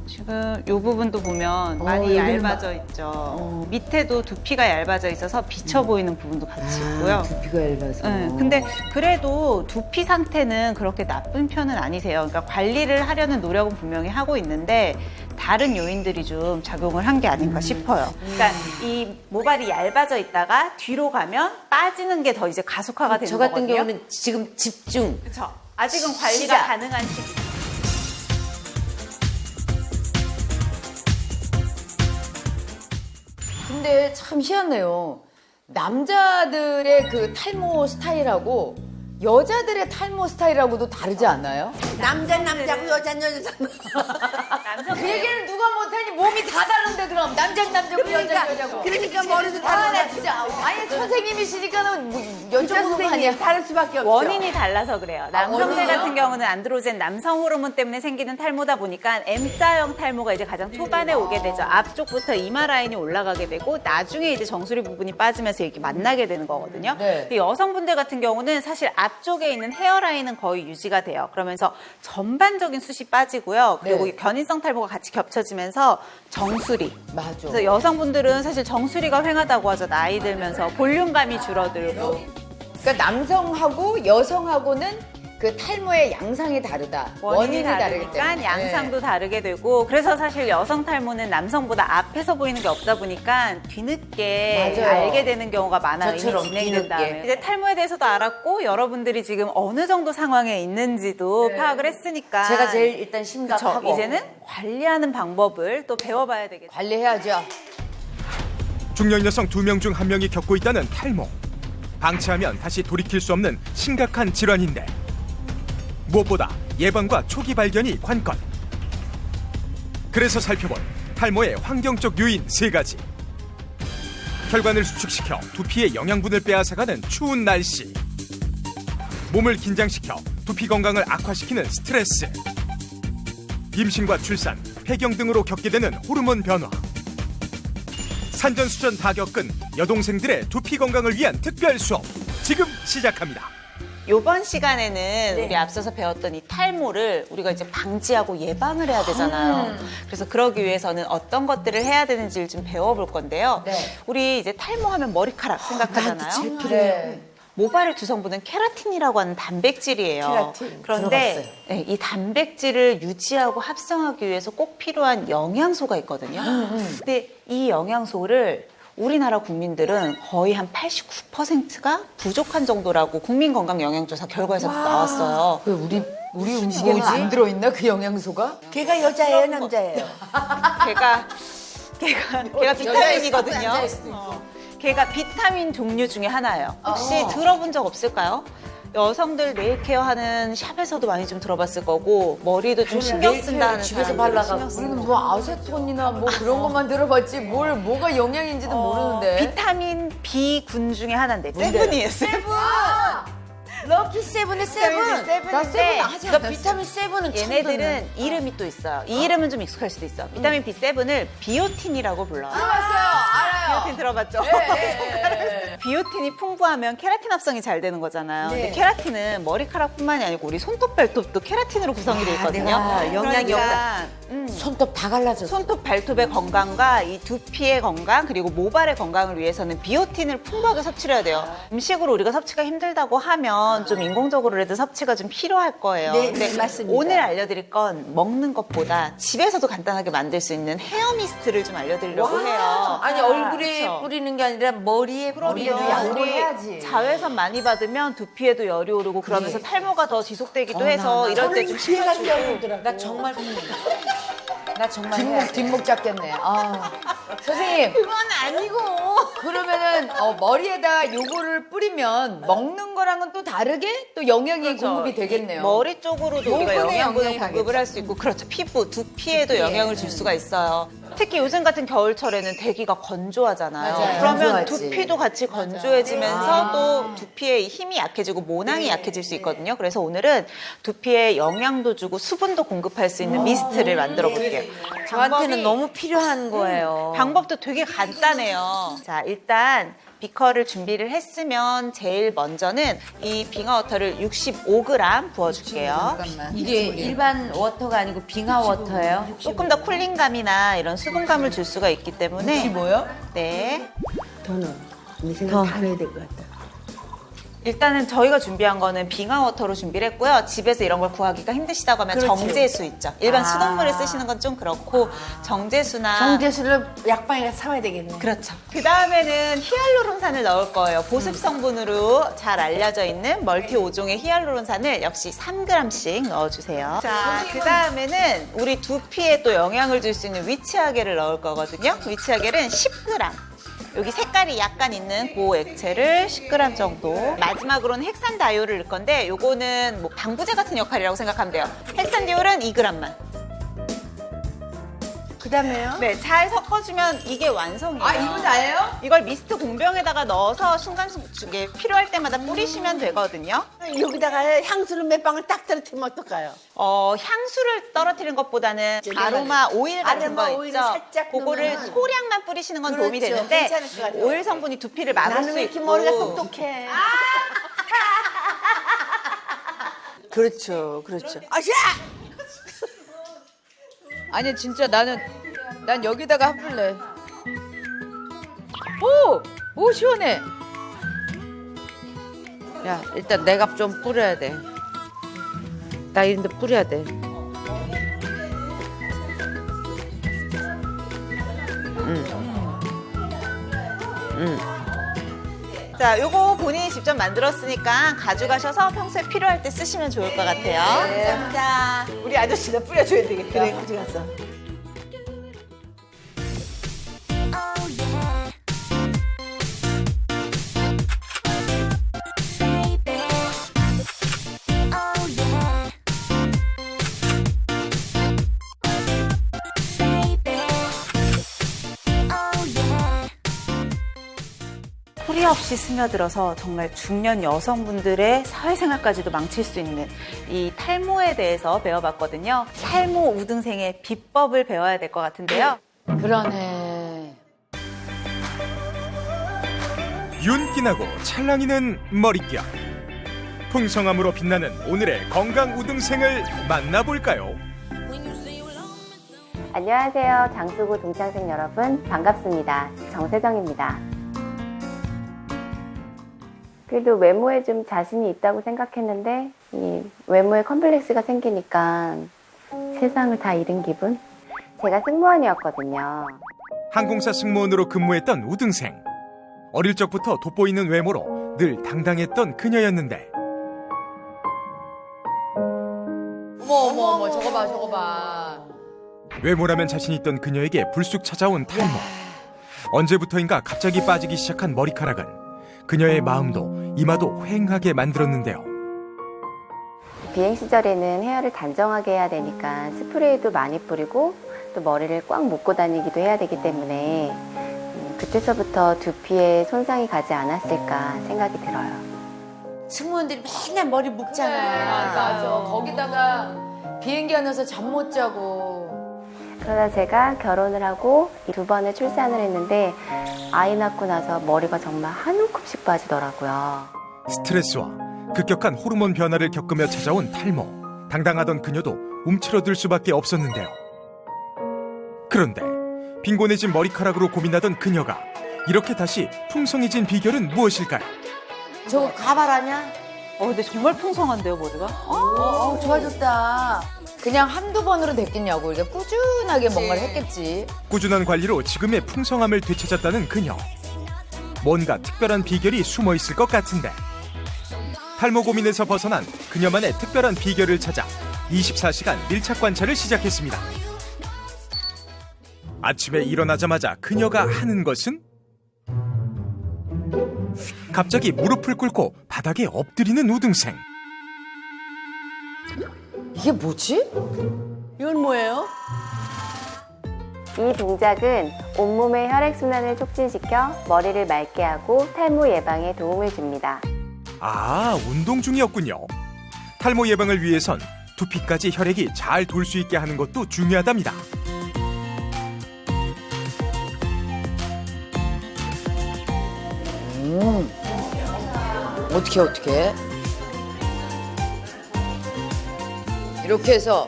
Speaker 5: 지금 이 부분도 보면 많이 얇아져 있죠. 밑에도 두피가 얇아져 있어서 비쳐 보이는 부분도 같이 있고요.
Speaker 1: 두피가 얇아서.
Speaker 5: 네, 근데 그래도 두피 상태는 그렇게 나쁜 편은 아니세요. 그러니까 관리를 하려는 노력은 분명히 하고 있는데 다른 요인들이 좀 작용을 한 게 아닌가 싶어요. 그러니까 이 모발이 얇아져 있다가 뒤로 가면 빠지는 게 더 이제 가속화가 되는
Speaker 4: 저
Speaker 5: 거거든요.
Speaker 4: 같은 경우는 지금 집중.
Speaker 5: 그렇죠. 아직은 관리가
Speaker 4: 시작.
Speaker 5: 가능한 시기.
Speaker 1: 근데 참 희한해요. 남자들의 그 탈모 스타일하고 여자들의 탈모 스타일하고도 다르지 않나요?
Speaker 3: 남자는 남자고 여자는 여자고.
Speaker 1: 그 얘기를 누가 못하니 몸이 다 다른데 그럼 남자는 남자고 여자는 여자고.
Speaker 3: 그러니까 머리도
Speaker 1: 아, 나
Speaker 3: 다르다.
Speaker 1: 진짜 아예 선생님이시니까는 뭐
Speaker 3: 여자
Speaker 1: 여쭤보는 거 아니야?
Speaker 3: 선생님 다를 수밖에 없죠.
Speaker 5: 원인이 달라서 그래요. 남성들
Speaker 1: 원인이요?
Speaker 5: 같은 경우는 안드로젠 남성 호르몬 때문에 생기는 탈모다 보니까 M자형 탈모가 이제 가장 초반에 오게 되죠. 앞쪽부터 이마 라인이 올라가게 되고 나중에 이제 정수리 부분이 빠지면서 이렇게 만나게 되는 거거든요.
Speaker 1: 네.
Speaker 5: 근데 여성분들 같은 경우는 사실 앞쪽에 있는 헤어라인은 거의 유지가 돼요. 그러면서 전반적인 숱이 빠지고요. 그리고
Speaker 1: 네.
Speaker 5: 견인성 탈모가 같이 겹쳐지면서 정수리.
Speaker 1: 맞아.
Speaker 5: 그래서 여성분들은 사실 정수리가 횡하다고 하죠. 나이 들면서 볼륨감이 줄어들고.
Speaker 1: 그러니까 남성하고 여성하고는 그 탈모의 양상이 다르다.
Speaker 5: 원인이
Speaker 1: 다르기
Speaker 5: 다르니까
Speaker 1: 때문에.
Speaker 5: 양상도 다르게 되고 그래서 사실 여성 탈모는 남성보다 앞에서 보이는 게 없다 보니까 뒤늦게
Speaker 1: 맞아요.
Speaker 5: 알게 되는 경우가 많아요.
Speaker 1: 저처럼
Speaker 5: 이미 진행된
Speaker 1: 뒤늦게.
Speaker 5: 다음에. 이제 탈모에 대해서도 알았고 여러분들이 지금 어느 정도 상황에 있는지도 파악을 했으니까
Speaker 4: 제가 제일 일단
Speaker 5: 그쵸?
Speaker 4: 심각하고
Speaker 5: 이제는 관리하는 방법을 또 배워봐야 되겠죠.
Speaker 1: 관리해야죠.
Speaker 2: 중년 여성 2명 중 1명이 겪고 있다는 탈모. 방치하면 다시 돌이킬 수 없는 심각한 질환인데 무엇보다 예방과 초기 발견이 관건. 그래서 살펴본 탈모의 환경적 요인 3가지. 혈관을 수축시켜 두피의 영양분을 빼앗아가는 추운 날씨. 몸을 긴장시켜 두피 건강을 악화시키는 스트레스. 임신과 출산, 폐경 등으로 겪게 되는 호르몬 변화. 산전수전 다 겪은 여동생들의 두피 건강을 위한 특별 수업 지금 시작합니다.
Speaker 5: 이번 시간에는 우리 앞서서 배웠던 이 탈모를 우리가 이제 방지하고 예방을 해야 되잖아요. 그래서 그러기 위해서는 어떤 것들을 해야 되는지를 좀 배워볼 건데요.
Speaker 1: 네.
Speaker 5: 우리 이제 탈모하면 머리카락 생각하잖아요.
Speaker 1: 네.
Speaker 5: 모발의 주성분은 케라틴이라고 하는 단백질이에요.
Speaker 3: 케라틴.
Speaker 5: 그런데 네, 이 단백질을 유지하고 합성하기 위해서 꼭 필요한 영양소가 있거든요. 근데 이 영양소를 우리나라 국민들은 거의 한 89%가 부족한 정도라고 국민건강영양조사 결과에서 나왔어요.
Speaker 1: 왜 우리 음식에는 안 들어있나 그 영양소가?
Speaker 3: 걔가 여자예요, 남자예요?
Speaker 5: 걔가 비타민이거든요. 걔가 비타민 종류 중에 하나예요. 혹시 들어본 적 없을까요? 여성들 네일 케어하는 샵에서도 많이 좀 들어봤을 거고 머리도 좀 신경 쓴다는
Speaker 4: 집에서
Speaker 5: 사람들이
Speaker 4: 발라가지고.
Speaker 5: 신경
Speaker 1: 우리는
Speaker 5: 쓰는
Speaker 1: 뭐 아세톤이나 뭐 그런 것만 들어봤지 뭐가 영양인지도 모르는데.
Speaker 5: 비타민 B군 중에 하나인데 세븐이에요. 세븐.
Speaker 4: 럭키 세븐의 세븐.
Speaker 1: 나 세븐 하지
Speaker 4: 나
Speaker 1: 않았어.
Speaker 4: 비타민 세븐은 처음 듣네.
Speaker 5: 얘네들은 이름이 또 있어요. 이 이름은 좀 익숙할 수도 있어. 비타민 B7을 비오틴이라고 불러요.
Speaker 1: 알아요.
Speaker 5: 비오틴 들어봤죠?
Speaker 1: 네.
Speaker 5: 비오틴이 풍부하면 케라틴 합성이 잘 되는 거잖아요. 근데 케라틴은 머리카락뿐만이 아니고 우리 손톱, 발톱도 케라틴으로 구성이 되어 있거든요.
Speaker 4: 내가 영양이
Speaker 5: 그러니까,
Speaker 4: 손톱 다 갈라졌어.
Speaker 5: 손톱, 발톱의 건강과 이 두피의 건강 그리고 모발의 건강을 위해서는 비오틴을 풍부하게 섭취를 해야 돼요. 음식으로 우리가 섭취가 힘들다고 하면 좀 인공적으로라도 섭취가 좀 필요할 거예요.
Speaker 3: 네,
Speaker 5: 근데
Speaker 3: 맞습니다.
Speaker 5: 오늘 알려드릴 건 먹는 것보다 집에서도 간단하게 만들 수 있는 헤어 미스트를 좀 알려드리려고 해요.
Speaker 4: 아니 얼굴에
Speaker 5: 그쵸?
Speaker 4: 뿌리는 게 아니라 머리에 뿌리는 게
Speaker 1: 양보해야지.
Speaker 5: 자외선 많이 받으면 두피에도 열이 오르고 그러면서 탈모가 더 지속되기도 해서 이럴 때 좀
Speaker 3: 피해가
Speaker 5: 신경 쓰고
Speaker 3: 끼어들더라고.
Speaker 4: 나 정말 해야 돼.
Speaker 1: 뒷목 잡겠네. 아. 선생님.
Speaker 4: 그건 아니고.
Speaker 1: 그러면은 머리에다 요거를 뿌리면 먹는 거랑은 또 다르게 또 영양이 공급이 되겠네요.
Speaker 5: 머리 쪽으로도 우리가
Speaker 1: 모근에
Speaker 5: 영양분을
Speaker 1: 영향이
Speaker 5: 공급을 할 수 있고 그렇죠. 피부, 두피에도 영향을 줄 수가 있어요. 특히 요즘 같은 겨울철에는 대기가 건조하잖아요.
Speaker 1: 맞아요.
Speaker 5: 그러면
Speaker 1: 건조하지.
Speaker 5: 두피도 같이 건조해지면서 또 두피의 힘이 약해지고 모낭이 약해질 수 있거든요. 그래서 오늘은 두피에 영양도 주고 수분도 공급할 수 있는 미스트를 만들어 볼게요.
Speaker 4: 저한테는
Speaker 5: 방법이-
Speaker 4: 너무 필요한 거예요.
Speaker 5: 방법도 되게 간단해요. 자, 일단 비커를 준비를 했으면 제일 먼저는 이 빙하워터를 65g 부어줄게요.
Speaker 4: 이게 일반 워터가 아니고 빙하 워터예요.
Speaker 5: 조금 더 쿨링감이나 이런 수분감을 줄 수가 있기 때문에
Speaker 1: 뭐요?
Speaker 5: 네.
Speaker 3: 더 넣어. 내 생각 다 해야 될 것 같다.
Speaker 5: 일단은 저희가 준비한 거는 빙하워터로 준비를 했고요. 집에서 이런 걸 구하기가 힘드시다고 하면 정제수 있죠. 일반 수돗물을 쓰시는 건 좀 그렇고 정제수나
Speaker 3: 정제수를 약방에 가서 사와야 되겠네.
Speaker 5: 그렇죠. 그 다음에는 히알루론산을 넣을 거예요. 보습 성분으로 잘 알려져 있는 멀티 5종의 히알루론산을 역시 3g씩 넣어주세요. 자, 그 다음에는 우리 두피에 또 영향을 줄 수 있는 위치하게를 넣을 거거든요. 위치하게는 10g. 여기 색깔이 약간 있는 그 액체를 10g 정도. 마지막으로는 헥산다이올을 넣을 건데 요거는 뭐 방부제 같은 역할이라고 생각하면 돼요. 헥산디올은 2g만.
Speaker 3: 그 다음에요?
Speaker 5: 네, 잘 섞어주면 이게 완성이에요.
Speaker 1: 아, 이거 다예요?
Speaker 5: 이걸 미스트 공병에다가 넣어서 순간순간 필요할 때마다 뿌리시면 되거든요.
Speaker 3: 여기다가 향수를 몇 방울 딱 떨어뜨리면 어떨까요?
Speaker 5: 향수를 떨어뜨리는 것보다는 아로마 오일 같은
Speaker 3: 아로마
Speaker 5: 거
Speaker 3: 오일을
Speaker 5: 있죠.
Speaker 3: 살짝
Speaker 5: 그거를
Speaker 3: 넣으면.
Speaker 5: 소량만 뿌리시는 건 도움이
Speaker 3: 그렇죠.
Speaker 5: 되는데
Speaker 3: 괜찮을 것 같아요.
Speaker 5: 오일 성분이 두피를 막을
Speaker 3: 나는
Speaker 5: 수
Speaker 3: 왜 이렇게
Speaker 5: 있고
Speaker 3: 머리가 똑똑해. 그렇죠, 그렇죠. 아시아!
Speaker 1: 아니 진짜 난 여기다가 해볼래. 오 시원해.
Speaker 4: 야, 일단 내가 좀 뿌려야 돼. 나 이런 데 뿌려야 돼.
Speaker 5: 자, 요거 본인이 직접 만들었으니까 가져가셔서 평소에 필요할 때 쓰시면 좋을 것 같아요. 자, 우리 아저씨가 뿌려줘야 되겠다. 그래, 가져갔어. 뿌리 없이 스며들어서 정말 중년 여성분들의 사회생활까지도 망칠 수 있는 이 탈모에 대해서 배워봤거든요. 탈모 우등생의 비법을 배워야 될 것 같은데요.
Speaker 1: 그러네.
Speaker 2: 윤기나고 찰랑이는 머릿결. 풍성함으로 빛나는 오늘의 건강 우등생을 만나볼까요?
Speaker 9: 안녕하세요. 장수구 동창생 여러분 반갑습니다. 정세정입니다. 그래도 외모에 좀 자신이 있다고 생각했는데 이 외모에 컴플렉스가 생기니까 세상을 다 잃은 기분? 제가 승무원이었거든요.
Speaker 2: 항공사 승무원으로 근무했던 우등생. 어릴 적부터 돋보이는 외모로 늘 당당했던 그녀였는데
Speaker 1: 어머, 저거 봐.
Speaker 2: 외모라면 자신 있던 그녀에게 불쑥 찾아온 탈모. 언제부터인가 갑자기 빠지기 시작한 머리카락은 그녀의 마음도 이마도 휑하게 만들었는데요.
Speaker 9: 비행 시절에는 헤어를 단정하게 해야 되니까 스프레이도 많이 뿌리고 또 머리를 꽉 묶고 다니기도 해야 되기 때문에 그때서부터 두피에 손상이 가지 않았을까 생각이 들어요.
Speaker 4: 승무원들이 맨날 머리 묶잖아요.
Speaker 1: 맞아. 거기다가 비행기 안에서 잠 못 자고.
Speaker 9: 그러다 제가 결혼을 하고 2번을 출산을 했는데 아이 낳고 나서 머리가 정말 한 움큼씩 빠지더라고요.
Speaker 2: 스트레스와 급격한 호르몬 변화를 겪으며 찾아온 탈모. 당당하던 그녀도 움츠러들 수밖에 없었는데요. 그런데 빈곤해진 머리카락으로 고민하던 그녀가 이렇게 다시 풍성해진 비결은 무엇일까요?
Speaker 4: 저거 가발 아냐?
Speaker 5: 근데 정말 풍성한데요, 머리가?
Speaker 3: 좋아졌다.
Speaker 1: 그냥 한두 번으로 됐겠냐고. 이게 꾸준하게 뭔가를 했겠지.
Speaker 2: 꾸준한 관리로 지금의 풍성함을 되찾았다는 그녀. 뭔가 특별한 비결이 숨어 있을 것 같은데. 탈모 고민에서 벗어난 그녀만의 특별한 비결을 찾아 24시간 밀착 관찰을 시작했습니다. 아침에 일어나자마자 그녀가 하는 것은 갑자기 무릎을 꿇고 바닥에 엎드리는 우등생.
Speaker 1: 이게 뭐지?
Speaker 3: 이건 뭐예요?
Speaker 9: 이 동작은 온몸의 혈액순환을 촉진시켜 머리를 맑게 하고 탈모 예방에 도움을 줍니다.
Speaker 2: 아, 운동 중이었군요. 탈모 예방을 위해선 두피까지 혈액이 잘 돌 수 있게 하는 것도 중요하답니다.
Speaker 1: 어떻게? 이렇게 해서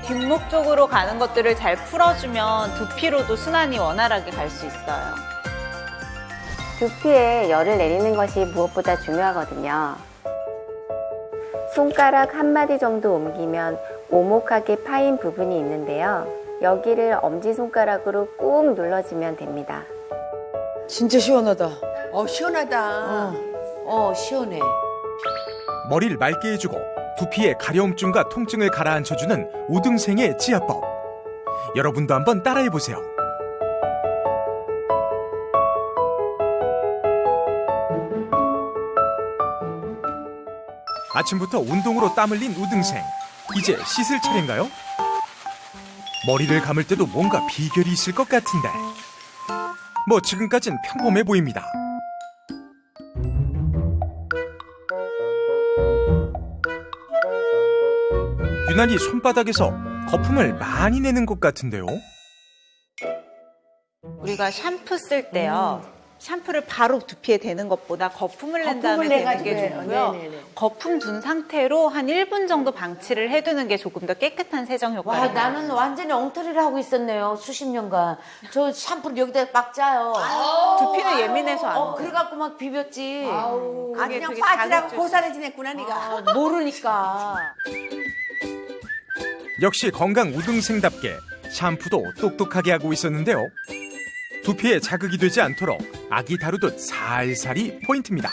Speaker 5: 뒷목 쪽으로 가는 것들을 잘 풀어주면 두피로도 순환이 원활하게 갈 수 있어요.
Speaker 9: 두피에 열을 내리는 것이 무엇보다 중요하거든요. 손가락 한 마디 정도 옮기면 오목하게 파인 부분이 있는데요. 여기를 엄지손가락으로 꾹 눌러주면 됩니다.
Speaker 1: 진짜 시원하다.
Speaker 3: 시원하다.
Speaker 4: 시원해.
Speaker 2: 머리를 맑게 해주고 두피의 가려움증과 통증을 가라앉혀주는 우등생의 지압법. 여러분도 한번 따라해보세요. 아침부터 운동으로 땀 흘린 우등생. 이제 씻을 차례인가요? 머리를 감을 때도 뭔가 비결이 있을 것 같은데. 뭐 지금까진 평범해 보입니다. 유난히 손바닥에서 거품을 많이 내는 것 같은데요.
Speaker 5: 우리가 샴푸 쓸 때요. 샴푸를 바로 두피에 대는 것보다 거품을 낸 다음에 대는 게 좋고요. 거품 둔 상태로 한 1분 정도 방치를 해두는 게 조금 더 깨끗한 세정 효과가
Speaker 4: 와,
Speaker 5: 있어요.
Speaker 4: 나는 완전히 엉터리를 하고 있었네요. 수십 년간. 저 샴푸를 여기다 막 짜요.
Speaker 5: 두피는 예민해서 안 돼.
Speaker 4: 그래갖고 막 비볐지.
Speaker 3: 그냥
Speaker 5: 되게
Speaker 3: 빠지라고
Speaker 5: 자극적이야.
Speaker 3: 고사를 지냈구나 네가.
Speaker 4: 모르니까.
Speaker 2: 역시 건강 우등생답게 샴푸도 똑똑하게 하고 있었는데요. 두피에 자극이 되지 않도록 아기 다루듯 살살이 포인트입니다.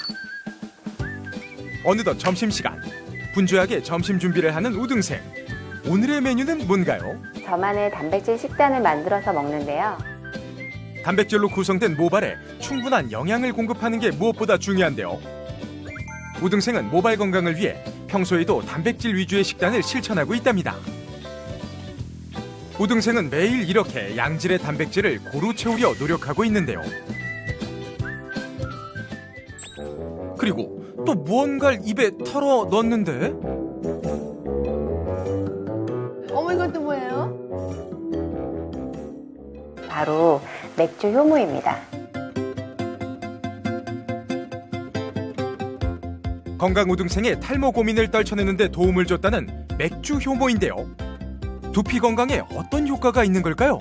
Speaker 2: 어느덧 점심시간. 분주하게 점심 준비를 하는 우등생. 오늘의 메뉴는 뭔가요?
Speaker 9: 저만의 단백질 식단을 만들어서 먹는데요.
Speaker 2: 단백질로 구성된 모발에 충분한 영양을 공급하는 게 무엇보다 중요한데요. 우등생은 모발 건강을 위해 평소에도 단백질 위주의 식단을 실천하고 있답니다. 우등생은 매일 이렇게 양질의 단백질을 고루 채우려 노력하고 있는데요. 그리고 또 무언가를 입에 털어 넣는데
Speaker 3: 어머 이것도 뭐예요?
Speaker 9: 바로 맥주 효모입니다.
Speaker 2: 건강 우등생의 탈모 고민을 떨쳐내는 데 도움을 줬다는 맥주 효모인데요. 두피 건강에 어떤 효과가 있는 걸까요?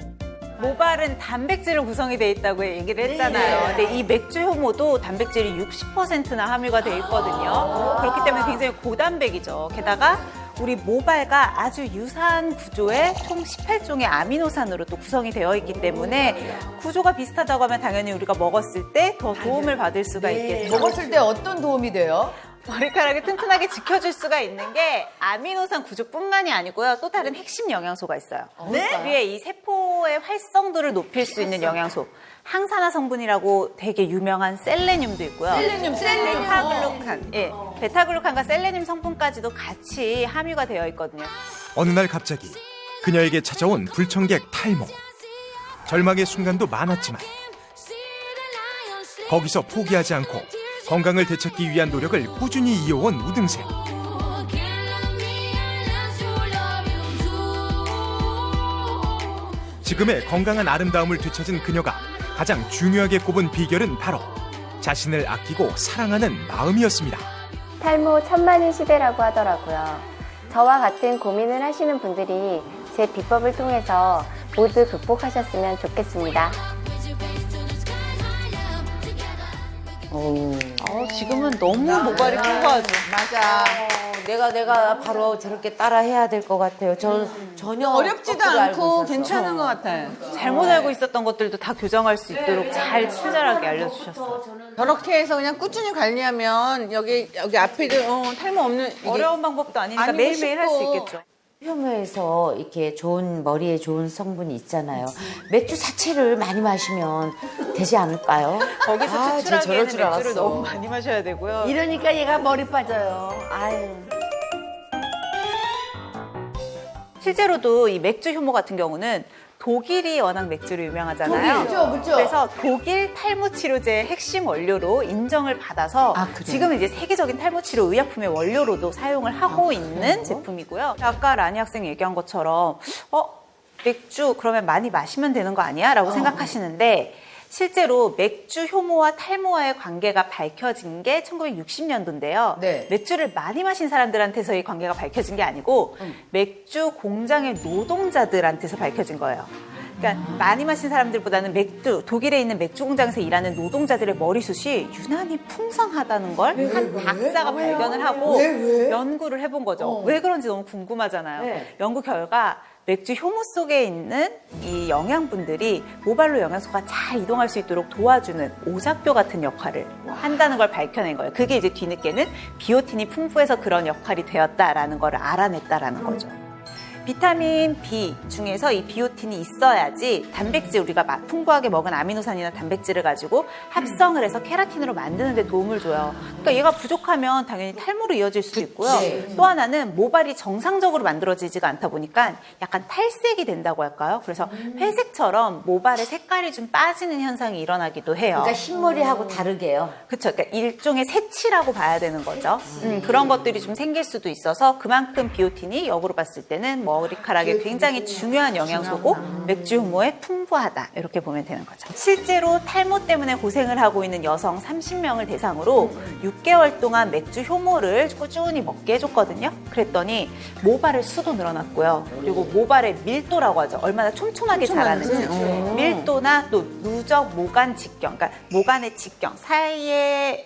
Speaker 5: 모발은 단백질로 구성이 돼 있다고 얘기를 했잖아요. 근데 이 맥주 효모도 단백질이 60%나 함유가 돼 있거든요. 그렇기 때문에 굉장히 고단백이죠. 게다가 우리 모발과 아주 유사한 구조의 총 18종의 아미노산으로 또 구성이 되어 있기 때문에 구조가 비슷하다고 하면 당연히 우리가 먹었을 때 더 도움을 받을 수가 있겠죠.
Speaker 1: 먹었을 때 어떤 도움이 돼요?
Speaker 5: 머리카락을 튼튼하게 지켜줄 수가 있는 게 아미노산 구조뿐만이 아니고요. 또 다른 핵심 영양소가 있어요. 우리의 이 세포의 활성도를 높일 수 있는 영양소. 항산화 성분이라고 되게 유명한 셀레늄도 있고요. 베타글루칸. 예. 베타글루칸과 셀레늄 성분까지도 같이 함유가 되어 있거든요.
Speaker 2: 어느 날 갑자기 그녀에게 찾아온 불청객 탈모. 절망의 순간도 많았지만 거기서 포기하지 않고 건강을 되찾기 위한 노력을 꾸준히 이어온 우등생. 지금의 건강한 아름다움을 되찾은 그녀가 가장 중요하게 꼽은 비결은 바로 자신을 아끼고 사랑하는 마음이었습니다.
Speaker 9: 탈모 천만인 시대라고 하더라고요. 저와 같은 고민을 하시는 분들이 제 비법을 통해서 모두 극복하셨으면 좋겠습니다.
Speaker 5: 지금은 너무 모발이 풍부하죠.
Speaker 1: 맞아.
Speaker 4: 내가 바로 저렇게 따라 해야 될 것 같아요. 저 전혀
Speaker 8: 어렵지도
Speaker 4: 거꾸로 알고
Speaker 8: 않고
Speaker 4: 있었어.
Speaker 8: 괜찮은 것 같아요.
Speaker 5: 잘못 알고 있었던 것들도 다 교정할 수 있도록 잘 친절하게 알려주셨어요.
Speaker 8: 저렇게 해서 그냥 꾸준히 관리하면 여기 앞에도 탈모 없는 이게
Speaker 5: 어려운 방법도 아니니까
Speaker 8: 아니고
Speaker 5: 매일매일 할 수
Speaker 8: 쉽고.
Speaker 5: 있겠죠.
Speaker 4: 효모에서 이렇게 좋은 머리에 좋은 성분이 있잖아요. 맥주 자체를 많이 마시면 되지 않을까요?
Speaker 5: 거기서
Speaker 1: 쟤 저럴
Speaker 5: 추출하기에는
Speaker 1: 줄
Speaker 5: 맥주를
Speaker 1: 알았어.
Speaker 5: 너무 많이 마셔야 되고요.
Speaker 3: 이러니까 얘가 머리 빠져요. 아유.
Speaker 5: 실제로도 이 맥주 효모 같은 경우는 독일이 워낙 맥주로 유명하잖아요.
Speaker 1: 그렇죠.
Speaker 5: 그래서 독일 탈모 치료제의 핵심 원료로 인정을 받아서 지금은 이제 세계적인 탈모 치료 의약품의 원료로도 사용을 하고 있는 제품이고요. 아까 라니 학생 얘기한 것처럼 맥주 그러면 많이 마시면 되는 거 아니야? 라고 생각하시는데 실제로 맥주 효모와 탈모와의 관계가 밝혀진 게 1960년도인데요.
Speaker 1: 네.
Speaker 5: 맥주를 많이 마신 사람들한테서의 관계가 밝혀진 게 아니고 맥주 공장의 노동자들한테서 밝혀진 거예요. 그러니까 많이 마신 사람들보다는 독일에 있는 맥주 공장에서 일하는 노동자들의 머리숱이 유난히 풍성하다는 걸 한 박사가 발견을 하고 연구를 해본 거죠. 왜 그런지 너무 궁금하잖아요. 연구 결과 맥주 효모 속에 있는 이 영양분들이 모발로 영양소가 잘 이동할 수 있도록 도와주는 오작교 같은 역할을 한다는 걸 밝혀낸 거예요. 그게 이제 뒤늦게는 비오틴이 풍부해서 그런 역할이 되었다라는 걸 알아냈다라는 거죠. 비타민 B 중에서 이 비오틴이 있어야지 단백질, 우리가 풍부하게 먹은 아미노산이나 단백질을 가지고 합성을 해서 케라틴으로 만드는 데 도움을 줘요. 그러니까 얘가 부족하면 당연히 탈모로 이어질 수도 있고요. 또 하나는 모발이 정상적으로 만들어지지가 않다 보니까 약간 탈색이 된다고 할까요? 그래서 회색처럼 모발의 색깔이 좀 빠지는 현상이 일어나기도 해요.
Speaker 4: 그러니까 흰머리하고 다르게요.
Speaker 5: 그렇죠. 그러니까 일종의 새치라고 봐야 되는 거죠. 그런 것들이 좀 생길 수도 있어서 그만큼 비오틴이 역으로 봤을 때는 머리카락에 굉장히 중요한 영양소고 맥주 효모에 풍부하다 이렇게 보면 되는 거죠. 실제로 탈모 때문에 고생을 하고 있는 여성 30명을 대상으로 6개월 동안 맥주 효모를 꾸준히 먹게 해줬거든요. 그랬더니 모발의 수도 늘어났고요. 그리고 모발의 밀도라고 하죠. 얼마나 촘촘하게 자라는지 밀도나 또 누적 모간 직경, 그러니까 모간의 직경 사이에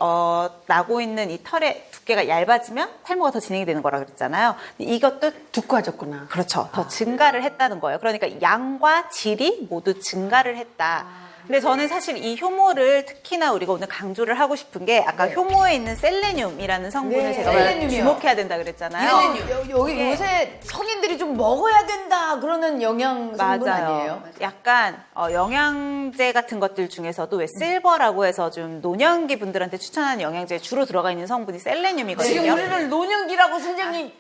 Speaker 5: 나고 있는 이 털의 두께가 얇아지면 탈모가 더 진행이 되는 거라 그랬잖아요. 이것도
Speaker 3: 두꺼워졌구나.
Speaker 5: 그렇죠. 더 증가를 했다는 거예요. 그러니까 양과 질이 모두 증가를 했다. 근데 저는 사실 이 효모를 특히나 우리가 오늘 강조를 하고 싶은 게 아까 효모에 있는 셀레늄이라는 성분을 제가
Speaker 1: 셀레늄이요.
Speaker 5: 주목해야 된다 그랬잖아요.
Speaker 1: 여기 요새 성인들이 좀 먹어야 된다 그러는 영양 성분 아니에요?
Speaker 5: 약간 영양제 같은 것들 중에서도 왜 실버라고 해서 좀 노년기 분들한테 추천하는 영양제에 주로 들어가 있는 성분이 셀레늄이거든요.
Speaker 1: 지금 우리를 노년기라고 선생님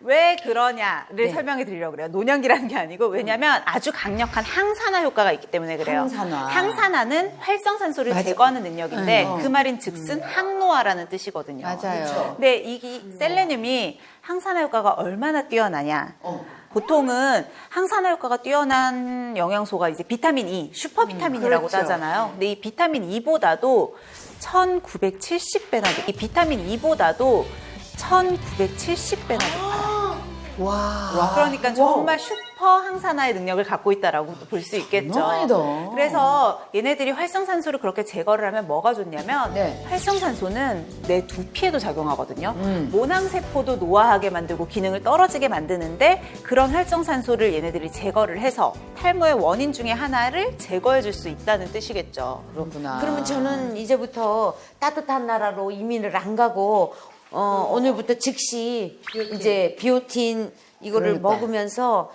Speaker 5: 왜 그러냐를 설명해 드리려고 그래요. 노년기라는 게 아니고 왜냐면 아주 강력한 항산화 효과가 있기 때문에 그래요. 항산화는 활성산소를 제거하는 능력인데 그 말인 즉슨 항노화라는 뜻이거든요.
Speaker 1: 맞아요.
Speaker 5: 근데 이 셀레늄이 항산화 효과가 얼마나 뛰어나냐. 보통은 항산화 효과가 뛰어난 영양소가 이제 비타민 E, 슈퍼 비타민이라고 하잖아요. 근데 이 비타민 E보다도 1970배나 이 비타민 E보다도 1970배나 높아요.
Speaker 3: 와.
Speaker 5: 그러니까 정말 슈퍼 항산화의 능력을 갖고 있다라고 볼 수 있겠죠.
Speaker 1: 너무하다.
Speaker 5: 그래서 얘네들이 활성산소를 그렇게 제거를 하면 뭐가 좋냐면
Speaker 1: 네.
Speaker 5: 활성산소는 내 두피에도 작용하거든요. 모낭세포도 노화하게 만들고 기능을 떨어지게 만드는데 그런 활성산소를 얘네들이 제거를 해서 탈모의 원인 중에 하나를 제거해 줄 수 있다는 뜻이겠죠.
Speaker 1: 그렇구나.
Speaker 4: 그러면 저는 이제부터 따뜻한 나라로 이민을 안 가고 오늘부터 즉시 이제 비오틴 이거를
Speaker 1: 그러니까.
Speaker 4: 먹으면서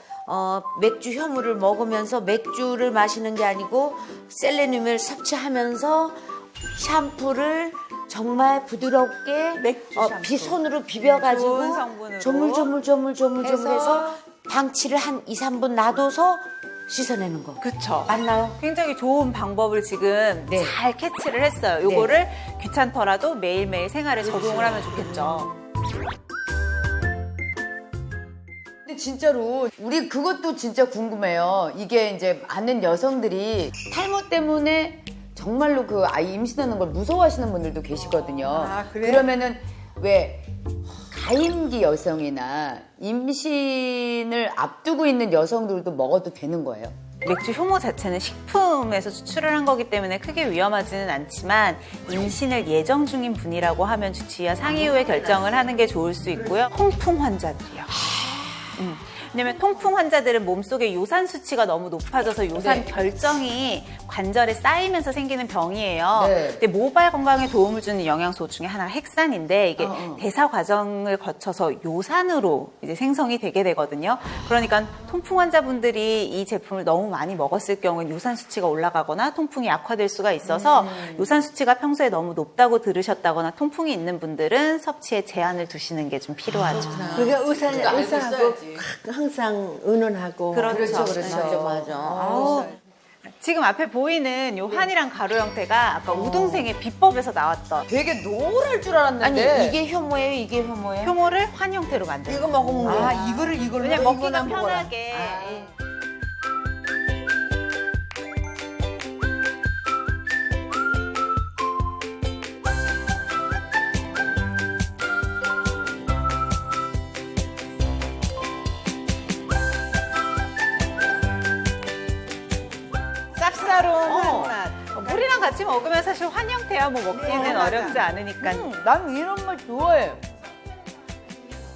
Speaker 4: 맥주 효모를 먹으면서 맥주를 마시는 게 아니고 셀레늄을 섭취하면서 샴푸를 정말 부드럽게 손으로
Speaker 5: 좋은
Speaker 4: 비벼가지고
Speaker 5: 성분으로
Speaker 4: 조물조물해서 방치를 한 2, 3분 놔둬서 씻어내는 거.
Speaker 5: 그렇죠.
Speaker 4: 맞나요?
Speaker 5: 굉장히 좋은 방법을 지금
Speaker 4: 네.
Speaker 5: 잘 캐치를 했어요. 요거를 귀찮더라도 매일매일 생활에 적용을 하면 좋겠죠.
Speaker 1: 근데 진짜로 우리 그것도 진짜 궁금해요. 이게 이제 많은 여성들이 탈모 때문에 정말로 그 아이 임신하는 걸 무서워하시는 분들도 계시거든요.
Speaker 8: 아, 그래?
Speaker 1: 그러면은 왜 가임기 여성이나 임신을 앞두고 있는 여성들도 먹어도 되는 거예요?
Speaker 5: 맥주 효모 자체는 식품에서 추출을 한 거기 때문에 크게 위험하지는 않지만 임신을 예정 중인 분이라고 하면 주치의와 상의 후에 결정을 하는 게 좋을 수 있고요. 통풍 환자들이요. 왜냐면 통풍 환자들은 몸속에 요산 수치가 너무 높아져서 요산 결정이 관절에 쌓이면서 생기는 병이에요.
Speaker 1: 네.
Speaker 5: 근데 모발 건강에 도움을 주는 영양소 중에 하나가 핵산인데 이게 대사 과정을 거쳐서 요산으로 이제 생성이 되게 되거든요. 그러니까 통풍 환자분들이 이 제품을 너무 많이 먹었을 경우는 요산 수치가 올라가거나 통풍이 악화될 수가 있어서 요산 수치가 평소에 너무 높다고 들으셨다거나 통풍이 있는 분들은 섭취에 제한을 두시는 게 좀 필요하죠.
Speaker 3: 그러니까 의사하고 항상 의논하고.
Speaker 5: 그렇죠.
Speaker 4: 맞아.
Speaker 5: 지금 앞에 보이는 요 환이랑 가루 형태가 아까 우동생의 비법에서 나왔던
Speaker 1: 되게 노랄 줄 알았는데.
Speaker 4: 아니 이게 효모예요? 이게 효모예요?
Speaker 5: 효모를 환 형태로 만든
Speaker 3: 이거 먹으면 돼.
Speaker 1: 이거를
Speaker 5: 그냥 먹기가 편하게. 쌉싸로운 한맛. 물이랑 같이 먹으면 사실 환 형태야 뭐 먹기는 어렵지 않으니까.
Speaker 1: 난 이런 말 좋아해.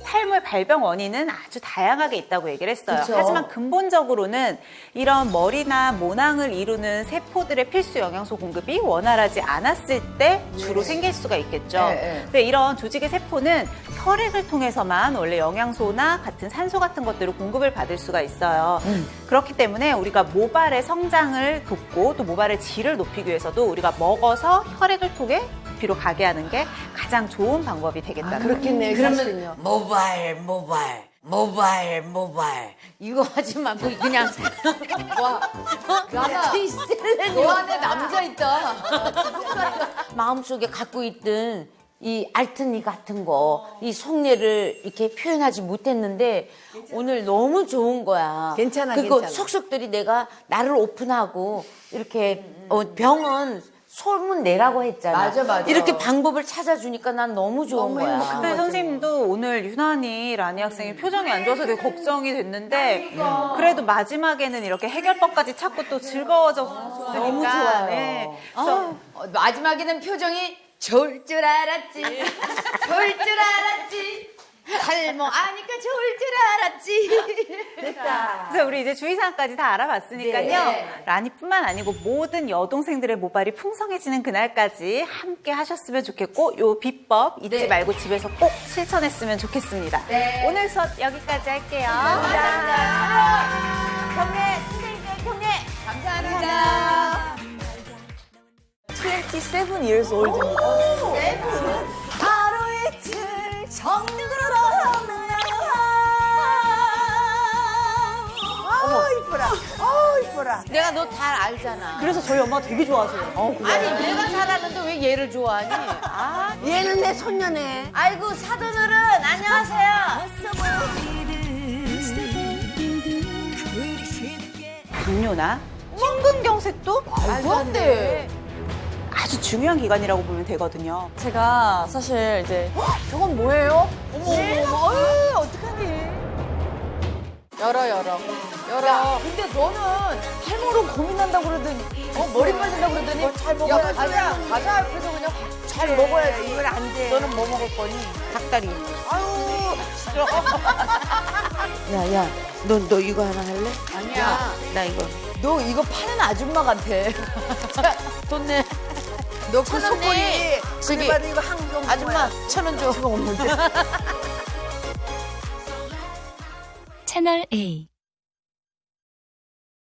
Speaker 5: 탈모의 발병 원인은 아주 다양하게 있다고 얘기를 했어요.
Speaker 1: 그쵸.
Speaker 5: 하지만 근본적으로는 이런 머리나 모낭을 이루는 세포들의 필수 영양소 공급이 원활하지 않았을 때 주로 생길 수가 있겠죠.
Speaker 1: 네.
Speaker 5: 근데 이런 조직의 세포는 혈액을 통해서만 원래 영양소나 같은 산소 같은 것들을 공급을 받을 수가 있어요. 그렇기 때문에 우리가 모발의 성장을 돕고 또 모발의 질을 높이기 위해서도 우리가 먹어서 혈액을 통해 두피로 가게 하는 게 가장 좋은 방법이 되겠다는 거예요.
Speaker 3: 그렇겠네요. 그러면
Speaker 4: 모발 이거 하지 말고 그냥
Speaker 1: 나가. 너 안에 남자 있다.
Speaker 4: 마음속에 갖고 있던 이 알튼이 같은 거, 이 속내를 이렇게 표현하지 못했는데 오늘 너무 좋은 거야.
Speaker 3: 괜찮아,
Speaker 4: 그리고
Speaker 3: 괜찮아.
Speaker 4: 속속들이 내가 나를 오픈하고 이렇게 병은 소문 내라고 했잖아.
Speaker 1: 맞아, 맞아.
Speaker 4: 이렇게 방법을 찾아주니까 난 너무 좋은 거야.
Speaker 5: 근데 선생님도 오늘 유난히 라니 학생이 표정이 안 좋아서 되게 걱정이 됐는데 그래도 마지막에는 이렇게 해결법까지 찾고 또 즐거워졌으니까
Speaker 4: 너무 좋아요.
Speaker 5: 네. 그래서
Speaker 1: 마지막에는 표정이 좋을 줄 알았지. 좋을 줄 알았지. 탈모 아니까 좋을 줄 알았지.
Speaker 5: 그래서 우리 이제 주의사항까지 다 알아봤으니까요.
Speaker 1: 네.
Speaker 5: 라니뿐만 아니고 모든 여동생들의 모발이 풍성해지는 그날까지 함께 하셨으면 좋겠고 요 비법 잊지
Speaker 1: 네.
Speaker 5: 말고 집에서 꼭 실천했으면 좋겠습니다.
Speaker 1: 네.
Speaker 5: 오늘 수업 여기까지 할게요.
Speaker 1: 감사합니다.
Speaker 4: 경례, 선생님들 경례.
Speaker 1: 감사합니다.
Speaker 8: 27 years old입니다.
Speaker 1: 하루 이틀 정육으로
Speaker 3: 이쁘라. 어, 이쁘라.
Speaker 4: 내가 너 잘 알잖아.
Speaker 8: 그래서 저희 엄마가 되게 좋아하세요.
Speaker 4: 아니 내가 잘하는데 왜 얘를 좋아하니? 아,
Speaker 3: 얘는 내 손녀네.
Speaker 4: 아이고 사돈어른 안녕하세요.
Speaker 5: 당뇨나 심근경색도
Speaker 4: 말도 안 돼.
Speaker 5: 아주 중요한 기간이라고 보면 되거든요.
Speaker 8: 제가 사실 이제
Speaker 3: 저건 뭐예요?
Speaker 1: 어떡하니?
Speaker 8: 열어.
Speaker 1: 야, 근데 너는 탈모로 고민한다고 그러더니, 머리 빠진다고 그러더니, 잘 먹어야 과자 앞에서 그냥 잘 먹어야지.
Speaker 3: 이건 안 돼.
Speaker 1: 너는 뭐 먹을 거니?
Speaker 4: 닭다리.
Speaker 1: 아유, 싫어.
Speaker 4: 야야, 너 이거 하나 할래?
Speaker 1: 아니야.
Speaker 4: 나 이거.
Speaker 1: 너 이거 파는 아줌마 같아.
Speaker 4: 자, 돈 내.
Speaker 3: 너 그
Speaker 4: 1,000원 내.
Speaker 3: 속보리
Speaker 4: 저기
Speaker 3: 그래봐도 이거 한경
Speaker 4: 아줌마 1,000원 줘.
Speaker 10: 채널 A